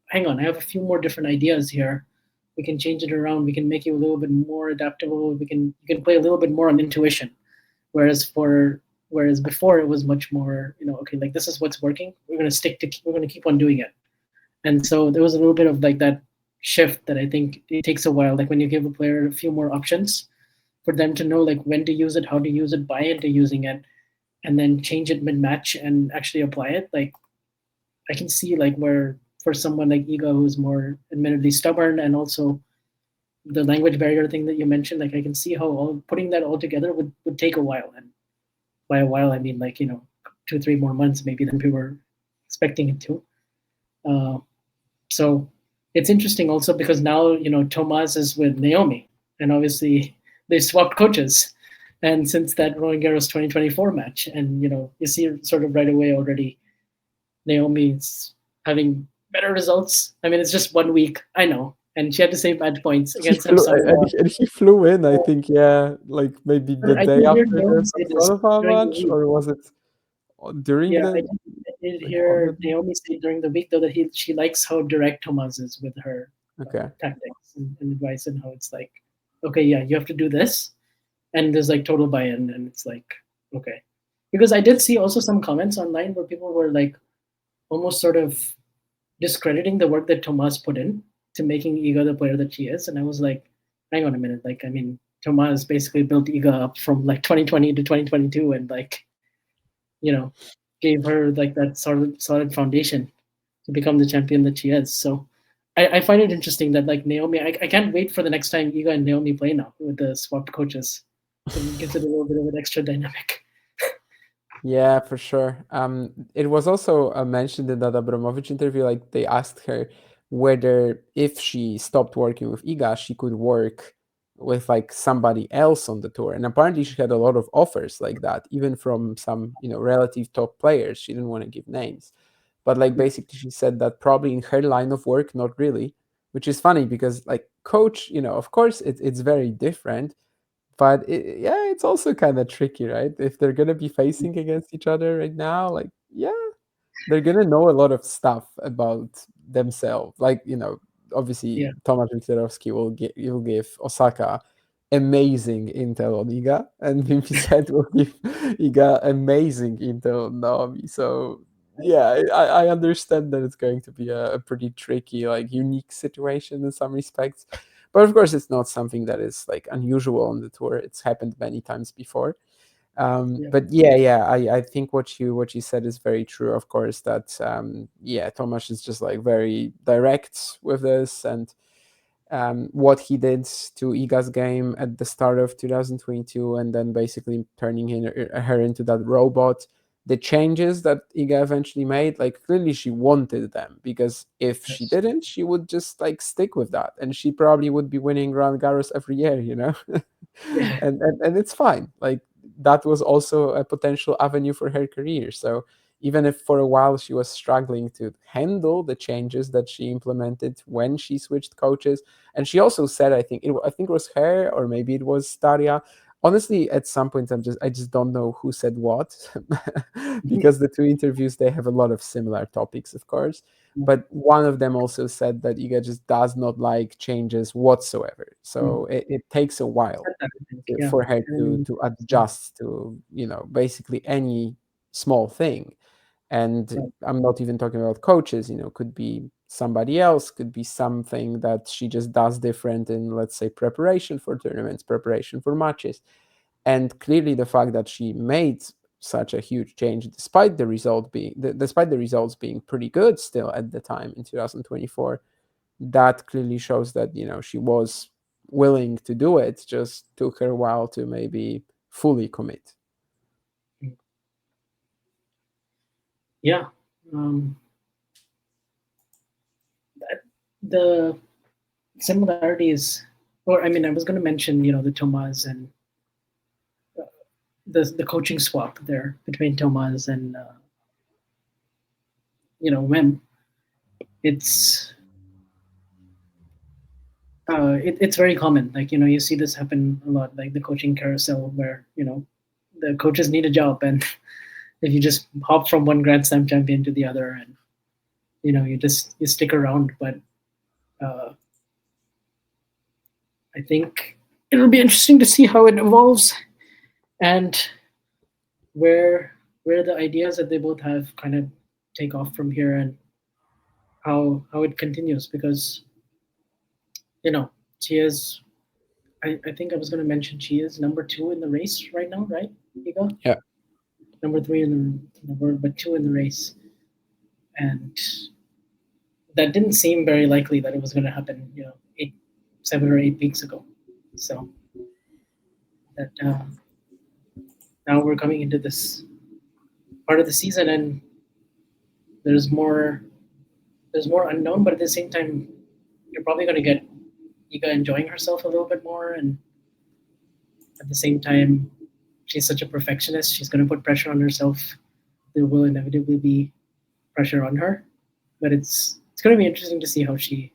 hang on, I have a few more different ideas here. We can change it around. We can make you a little bit more adaptable. You can play a little bit more on intuition. Whereas before it was much more, okay, like this is what's working. We're gonna keep on doing it. And so there was a little bit of like that shift that I think it takes a while. Like when you give a player a few more options for them to know like when to use it, how to use it, buy into using it, and then change it mid match and actually apply it. Like I can see like where for someone like Iga who's more admittedly stubborn, and also the language barrier thing that you mentioned, like I can see how putting that all together would take a while. And by a while I mean like 2-3 more months maybe than we were expecting it to. Uh, so it's interesting also because now Tomas is with Naomi, and obviously they swapped coaches. And since that Roland Garros 2024 match, and you see sort of right away already Naomi's having better results. I mean, it's just 1 week, I know, and she had to save match points He against flew Samsonova. and he flew in, I think, yeah, like maybe the But I day did hear after Naomi the say this Samsonova during the match, week. or was it during Yeah, the I did like on hear the Naomi say during the week though that she likes how direct Tomas is with her. Okay. tactics and advice, and how it's like, okay, yeah, you have to do this, and there's like total buy-in, and it's like, okay, because I did see also some comments online where people were like almost sort of discrediting the work that Tomas put in to making Iga the player that she is, and I was like, hang on a minute, like I mean, Tomas basically built Iga up from like 2020 to 2022, and like, you know, gave her like that solid foundation to become the champion that she is. So I find it interesting that like Naomi, I can't wait for the next time Iga and Naomi play now with the swapped coaches. It gives it a little bit of an extra dynamic. Yeah, for sure. It was also mentioned in that Abramowicz interview, like they asked her whether if she stopped working with Iga, she could work with like somebody else on the tour. And apparently she had a lot of offers like that, even from some, relative top players. She didn't want to give names. But like basically she said that probably in her line of work, not really, which is funny because like coach, of course it's very different. But it's also kind of tricky, right? If they're gonna be facing against each other right now, like they're gonna know a lot of stuff about themselves. Like obviously Yeah, Tomasz Wiktorowski will give Osaka amazing intel on Iga, and Vincent will give Iga amazing intel on Naomi. So yeah, I understand that it's going to be a pretty tricky, like unique situation in some respects. But of course, it's not something that is like unusual on the tour. It's happened many times before. yeah, But yeah, I think what you said is very true. Of course, that Tomasz is just like very direct with this, and what he did to Iga's game at the start of 2022, and then basically turning her into that robot. The changes that Iga eventually made, like clearly she wanted them, because if she yes, didn't, she would just like stick with that, and she probably would be winning Roland Garros every year, yeah, and it's fine. Like that was also a potential avenue for her career. So even if for a while she was struggling to handle the changes that she implemented when she switched coaches, and she also said, I think it was her, or maybe it was Daria. Honestly, at some point, I just don't know who said what, because the two interviews, they have a lot of similar topics, of course. But one of them also said that Iga just does not like changes whatsoever. So it takes a while I think, yeah, for her to and so, adjust to basically any small thing. And right, I'm not even talking about coaches, could be somebody else, could be something that she just does different in, let's say, preparation for tournaments, preparation for matches. And clearly the fact that she made such a huge change despite despite the results being pretty good still at the time in 2024, that clearly shows that she was willing to do it. Just took her a while to maybe fully commit. yeah. Um, that, the similarities, or I mean, I was going to mention, the Tomas and the coaching swap there between Tomas and Wim. It's it's very common. Like you see this happen a lot, like the coaching carousel, where the coaches need a job, and if you just hop from one Grand Slam champion to the other, and you stick around. But uh, I think it'll be interesting to see how it evolves and where the ideas that they both have kind of take off from here, and how it continues, because she is. I think I was going to mention she is number 2 in the race right now, right, Iga? Yeah. Number 3 in the world, but 2 in the race, and that didn't seem very likely that it was going to happen. 7 or 8 weeks ago. So that now we're coming into this part of the season, and there's more unknown, but at the same time, you're probably going to get Iga enjoying herself a little bit more, and at the same time, she's such a perfectionist. She's going to put pressure on herself. There will inevitably be pressure on her, but it's going to be interesting to see how she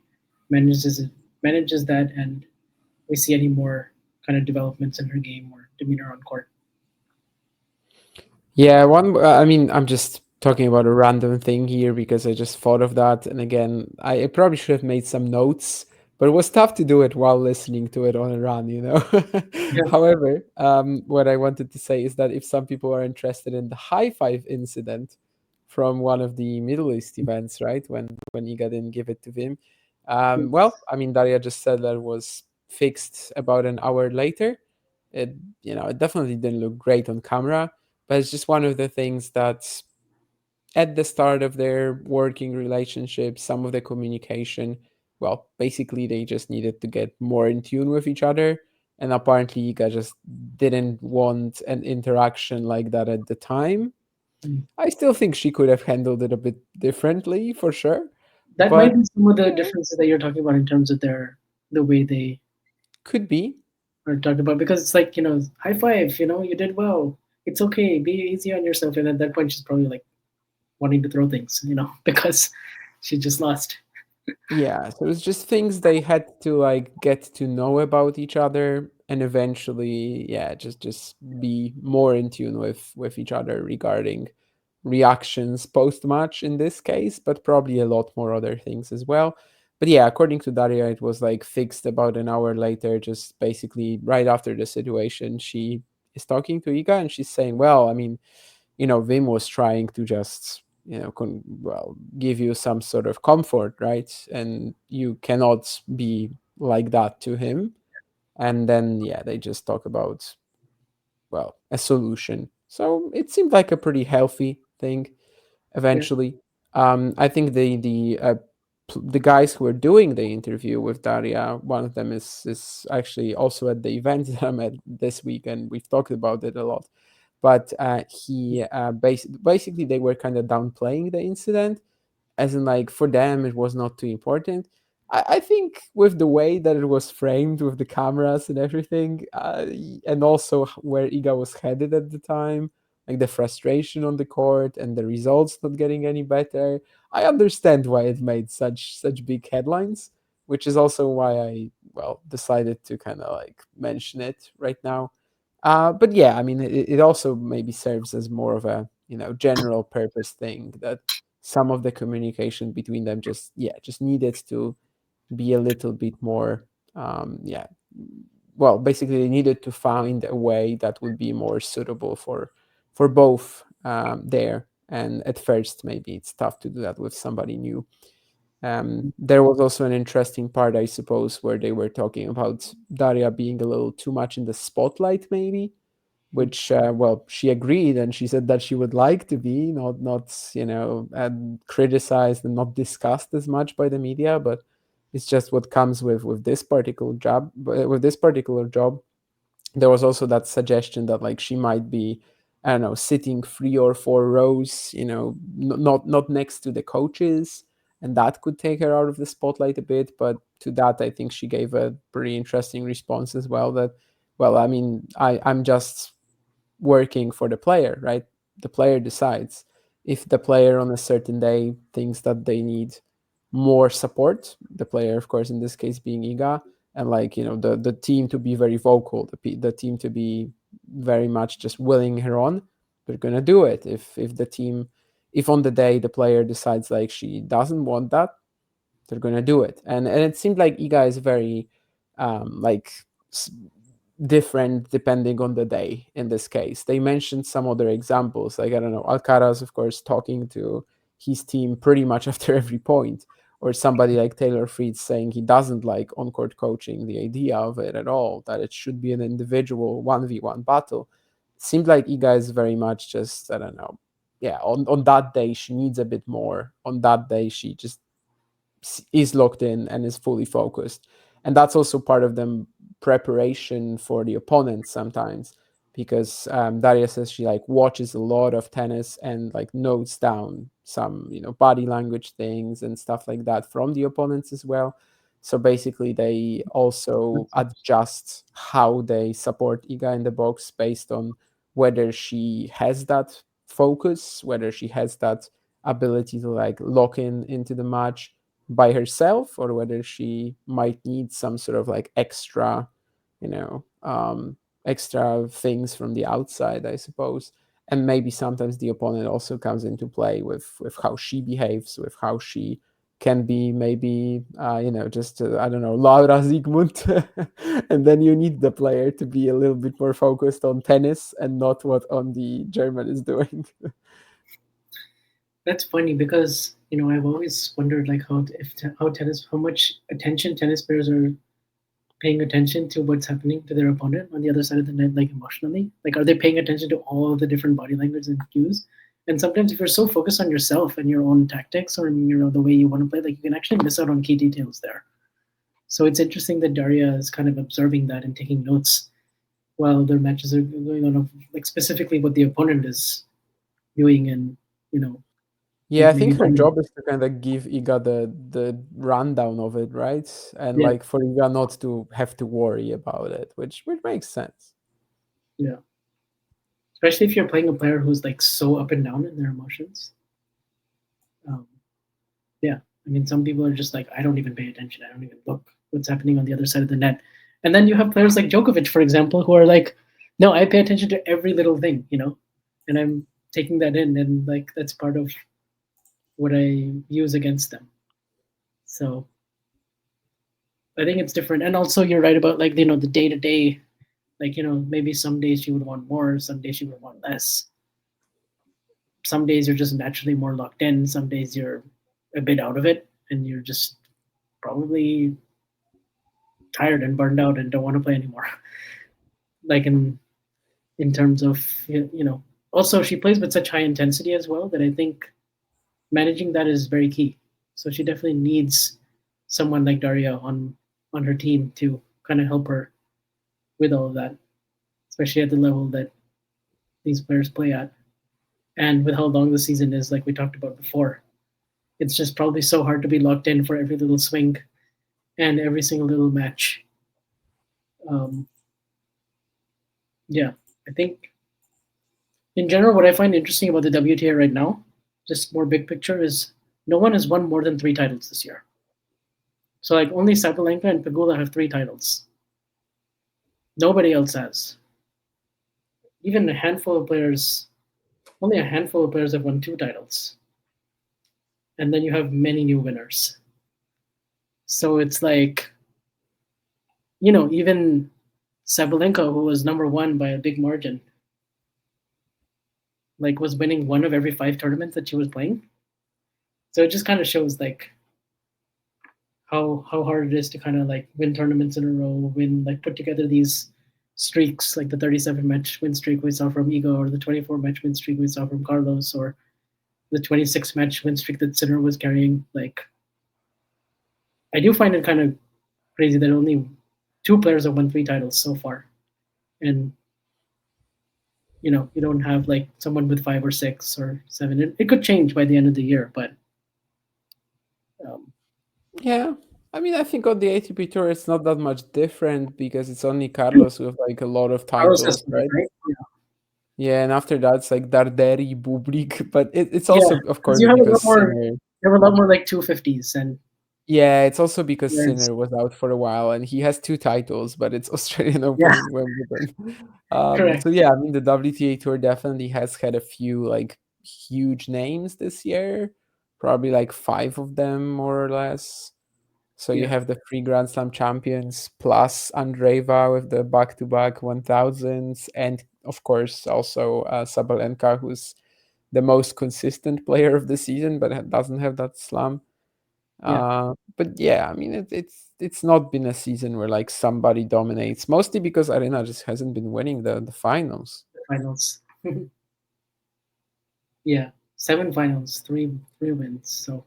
manages that, and we see any more kind of developments in her game or demeanor on court. Yeah, I mean, I'm just talking about a random thing here because I just thought of that. And again, I probably should have made some notes but it was tough to do it while listening to it on a run, you know. Yeah. However, what I wanted to say is that if some people are interested in the high five incident from one of the Middle East events, right, when Iga didn't give it to him, well, I mean, Daria just said that it was fixed about an hour later. It, you know, it definitely didn't look great on camera, but it's just one of the things that at the start of their working relationship, some of the communication, well, basically they just needed to get more in tune with each other. And apparently, Iga just didn't want an interaction like that at the time. Mm. I still think she could have handled it a bit differently, for sure. That might But be some of the yeah, differences that you're talking about in terms of the way they could be. are talked about, because it's like, high five, you did well. It's okay. Be easy on yourself. And at that point, she's probably like wanting to throw things, because she just lost. Yeah, so it's just things they had to like get to know about each other and eventually, yeah, just be more in tune with each other regarding reactions post match in this case, but probably a lot more other things as well. But yeah, according to Daria, it was like fixed about an hour later, just basically right after the situation. She is talking to Iga and she's saying, well, I mean, Vim was trying to just, well, give you some sort of comfort, right? And you cannot be like that to him. And then, yeah, they just talk about, well, a solution. So it seemed like a pretty healthy thing Yeah. eventually. I think the guys who are doing the interview with Daria, one of them is actually also at the event that I'm at this week, and we've talked about it a lot. But he basically they were kind of downplaying the incident, as in like for them it was not too important. I think with the way that it was framed with the cameras and everything, and also where Iga was headed at the time, like the frustration on the court and the results not getting any better, I understand why it made such big headlines, which is also why I, well, decided to kind of like mention it right now. But yeah, I mean, it also maybe serves as more of a general purpose thing that some of the communication between them just needed to be a little bit more yeah, well, basically they needed to find a way that would be more suitable for both there. And at first maybe it's tough to do that with somebody new. There was also an interesting part, I suppose, where they were talking about Daria being a little too much in the spotlight, maybe, which well, she agreed and she said that she would like to be not criticized and not discussed as much by the media, but it's just what comes with this particular job. With this particular job, there was also that suggestion that like she might be, I don't know, sitting 3 or 4 rows, not next to the coaches, and that could take her out of the spotlight a bit. But to that, I think she gave a pretty interesting response as well. That, well, I mean, I'm just working for the player, right? The player decides. If the player on a certain day thinks that they need more support, the player, of course, in this case being Iga, and like the team to be very vocal, the team to be very much just willing her on, they're gonna do it. If on the day the player decides like she doesn't want that, they're gonna do it. And it seemed like Iga is very like different depending on the day. In this case, they mentioned some other examples, like, I don't know, Alcaraz, of course, talking to his team pretty much after every point, or somebody like Taylor Fritz saying he doesn't like on-court coaching, the idea of it at all, that it should be an individual 1v1 battle. It seemed like Iga is very much just, I don't know, yeah, on that day she needs a bit more. On that day she just is locked in and is fully focused. And that's also part of the preparation for the opponent sometimes, because Daria says she like watches a lot of tennis and like notes down some body language things and stuff like that from the opponents as well. So basically they also adjust how they support Iga in the box based on whether she has that focus, whether she has that ability to like lock in into the match by herself, or whether she might need some sort of like extra, extra things from the outside, I suppose. And maybe sometimes the opponent also comes into play with how she behaves, with how she can be maybe just I don't know, Laura Siegmund, and then you need the player to be a little bit more focused on tennis and not what on the German is doing. That's funny because I've always wondered like how much attention tennis players are paying attention to what's happening to their opponent on the other side of the net, like emotionally. Like, are they paying attention to all the different body language and cues? And sometimes, if you're so focused on yourself and your own tactics or the way you want to play, like you can actually miss out on key details there. So it's interesting that Daria is kind of observing that and taking notes while their matches are going on, of like specifically what the opponent is doing, and Yeah, I think maybe her job is to kind of give Iga the rundown of it, right? And yeah, like for Iga not to have to worry about it, which makes sense. yeah. Especially if you're playing a player who's like so up and down in their emotions. Um, yeah, I mean, some people are just like, I don't even pay attention. I don't even look what's happening on the other side of the net. And then you have players like Djokovic, for example, who are like, no, I pay attention to every little thing, and I'm taking that in, and like that's part of what I use against them. So I think it's different. And also, you're right about like the day to day. Like maybe some days you would want more, some days you would want less. Some days you're just naturally more locked in. Some days you're a bit out of it, and you're just probably tired and burned out and don't want to play anymore. Like in terms of also she plays with such high intensity as well that I think managing that is very key. So she definitely needs someone like Daria on her team to kind of help her with all of that, especially at the level that these players play at. And with how long the season is, like we talked about before, it's just probably so hard to be locked in for every little swing and every single little match. Um, yeah, I think in general, what I find interesting about the WTA right now, just more big picture, is no one has won more than 3 titles this year. So like only Sabalenka and Pegula have 3 titles. Nobody else has. Even a handful of players, only a handful of players have won 2 titles. And then you have many new winners. So it's like, even Sabalenka, who was number 1 by a big margin, like was winning 1 of every 5 tournaments that she was playing. So it just kind of shows like how hard it is to kind of like win tournaments in a row, put together these streaks, like the 37 match win streak we saw from Iga, or the 24 match win streak we saw from Carlos, or the 26 match win streak that Sinner was carrying. Like, I do find it kind of crazy that only 2 players have won 3 titles so far, and you don't have like someone with 5 or 6 or 7. It could change by the end of the year, but Yeah, I mean, I think on the ATP tour it's not that much different because it's only Carlos with like a lot of Carlos has titles, 5, right? right? Yeah, and after that it's like Darderi, Bublik, but it's Yeah, also, of course, you have a lot because more. Sinner. You have a lot more like 250s, and Yeah, it's also because there's Sinner was out for a while and he has 2 titles, but it's Australian Open yeah, and Wimbledon. correct. So yeah, I mean the WTA tour definitely has had a few like huge names this year, probably like 5 of them more or less. So you Yeah, have the 3 Grand Slam champions plus Andreeva with the back-to-back 1000s, and of course also Sabalenka, who's the most consistent player of the season, but doesn't have that slam. yeah, But yeah, I mean it's not been a season where like somebody dominates, mostly because Arena just hasn't been winning the finals. the finals. Yeah, 7 finals, three wins. So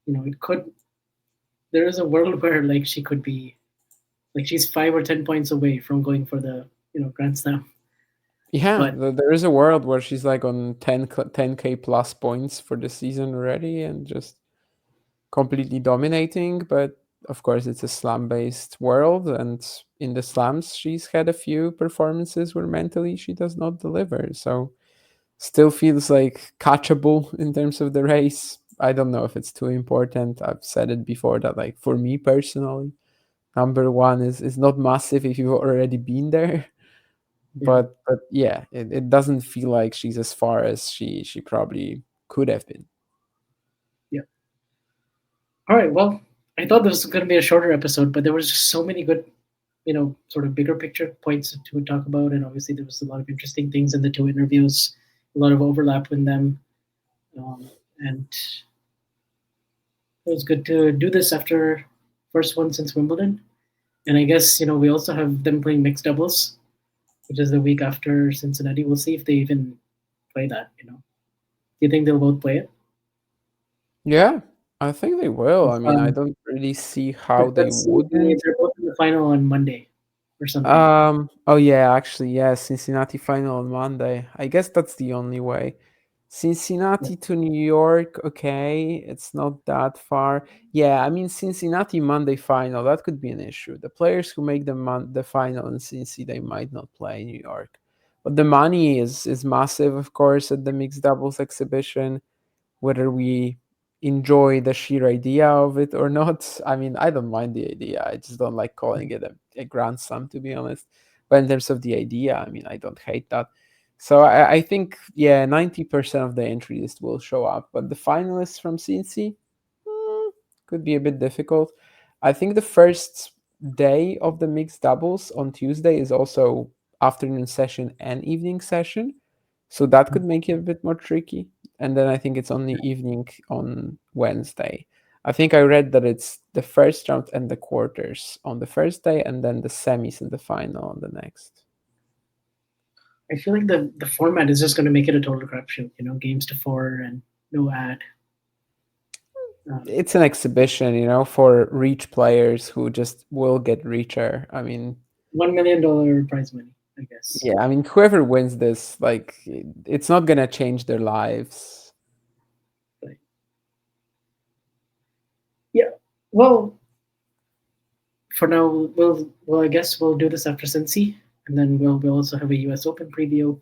it could. There is a world where like she could be, like she's 5 or 10 points away from going for the Grand Slam. Yeah, But there is a world where she's like on 10K plus points for the season already and just completely dominating. But of course, it's a slam based world, and in the slams, she's had a few performances where mentally she does not deliver. So, still feels like catchable in terms of the race. I don't know if it's too important. I've said it before that, like, for me personally, number 1 is not massive if you've already been there. yeah, But yeah, it doesn't feel like she's as far as she probably could have been. yeah. All right. Well, I thought this was going to be a shorter episode, but there was just so many good, sort of bigger picture points to talk about, and obviously there was a lot of interesting things in the two interviews, a lot of overlap in them, and it was good to do this after first one since Wimbledon. And I guess we also have them playing mixed doubles, which is the week after Cincinnati. We'll see if they even play that. Do you think they'll both play it? Yeah, I think they will. I mean, I Um, don't really see how they let's see. wouldn't. They're both in the final on Monday or something. Oh yeah, actually, yeah, Cincinnati final on Monday. I guess that's the only way. Cincinnati to New York, okay, it's not that far. Yeah, I mean Cincinnati Monday final, that could be an issue. The players who make the final in Cincy, they might not play New York. But the money is massive, of course, at the mixed doubles exhibition. Whether we enjoy the sheer idea of it or not. I mean, I don't mind the idea. I just don't like calling it a grand slam, to be honest. But in terms of the idea, I mean, I don't hate that. So I think, yeah, 90% of the entry list will show up. But the finalists from CNC could be a bit difficult. I think the first day of the mixed doubles on Tuesday is also afternoon session and evening session. So that could make it a bit more tricky. And then I think it's only evening on Wednesday. I think I read that it's the first round and the quarters on the first day, and then the semis and the final on the next. I feel like the format is just going to make it a total crapshoot. Games to 4 and no ad. It's an exhibition, for reach players who just will get richer. I mean, $1 million prize money, I guess. yeah, I mean, whoever wins this, like, it's not gonna change their lives. Right. Yeah. Well, for now, I guess we'll do this after Cincy, and then we'll also have a U.S. Open preview,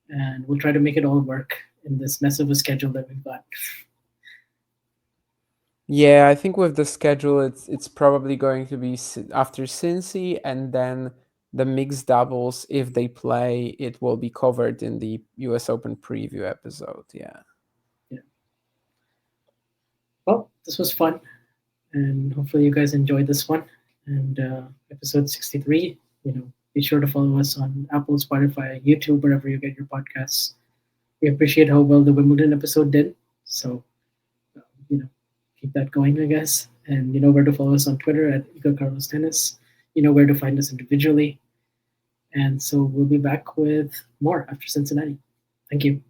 and we'll try to make it all work in this mess of a schedule that we've got. Yeah, I think with the schedule, it's probably going to be after Cincy, and then the mixed doubles, if they play, it will be covered in the US Open preview episode. Yeah. Well, this was fun, and hopefully you guys enjoyed this one. And episode 63, be sure to follow us on Apple, Spotify, YouTube, wherever you get your podcasts. We appreciate how well the Wimbledon episode did. So, keep that going, I guess. And you know where to follow us on Twitter at Iga Carlos Tennis. You know where to find us individually. And so we'll be back with more after Cincinnati. Thank you.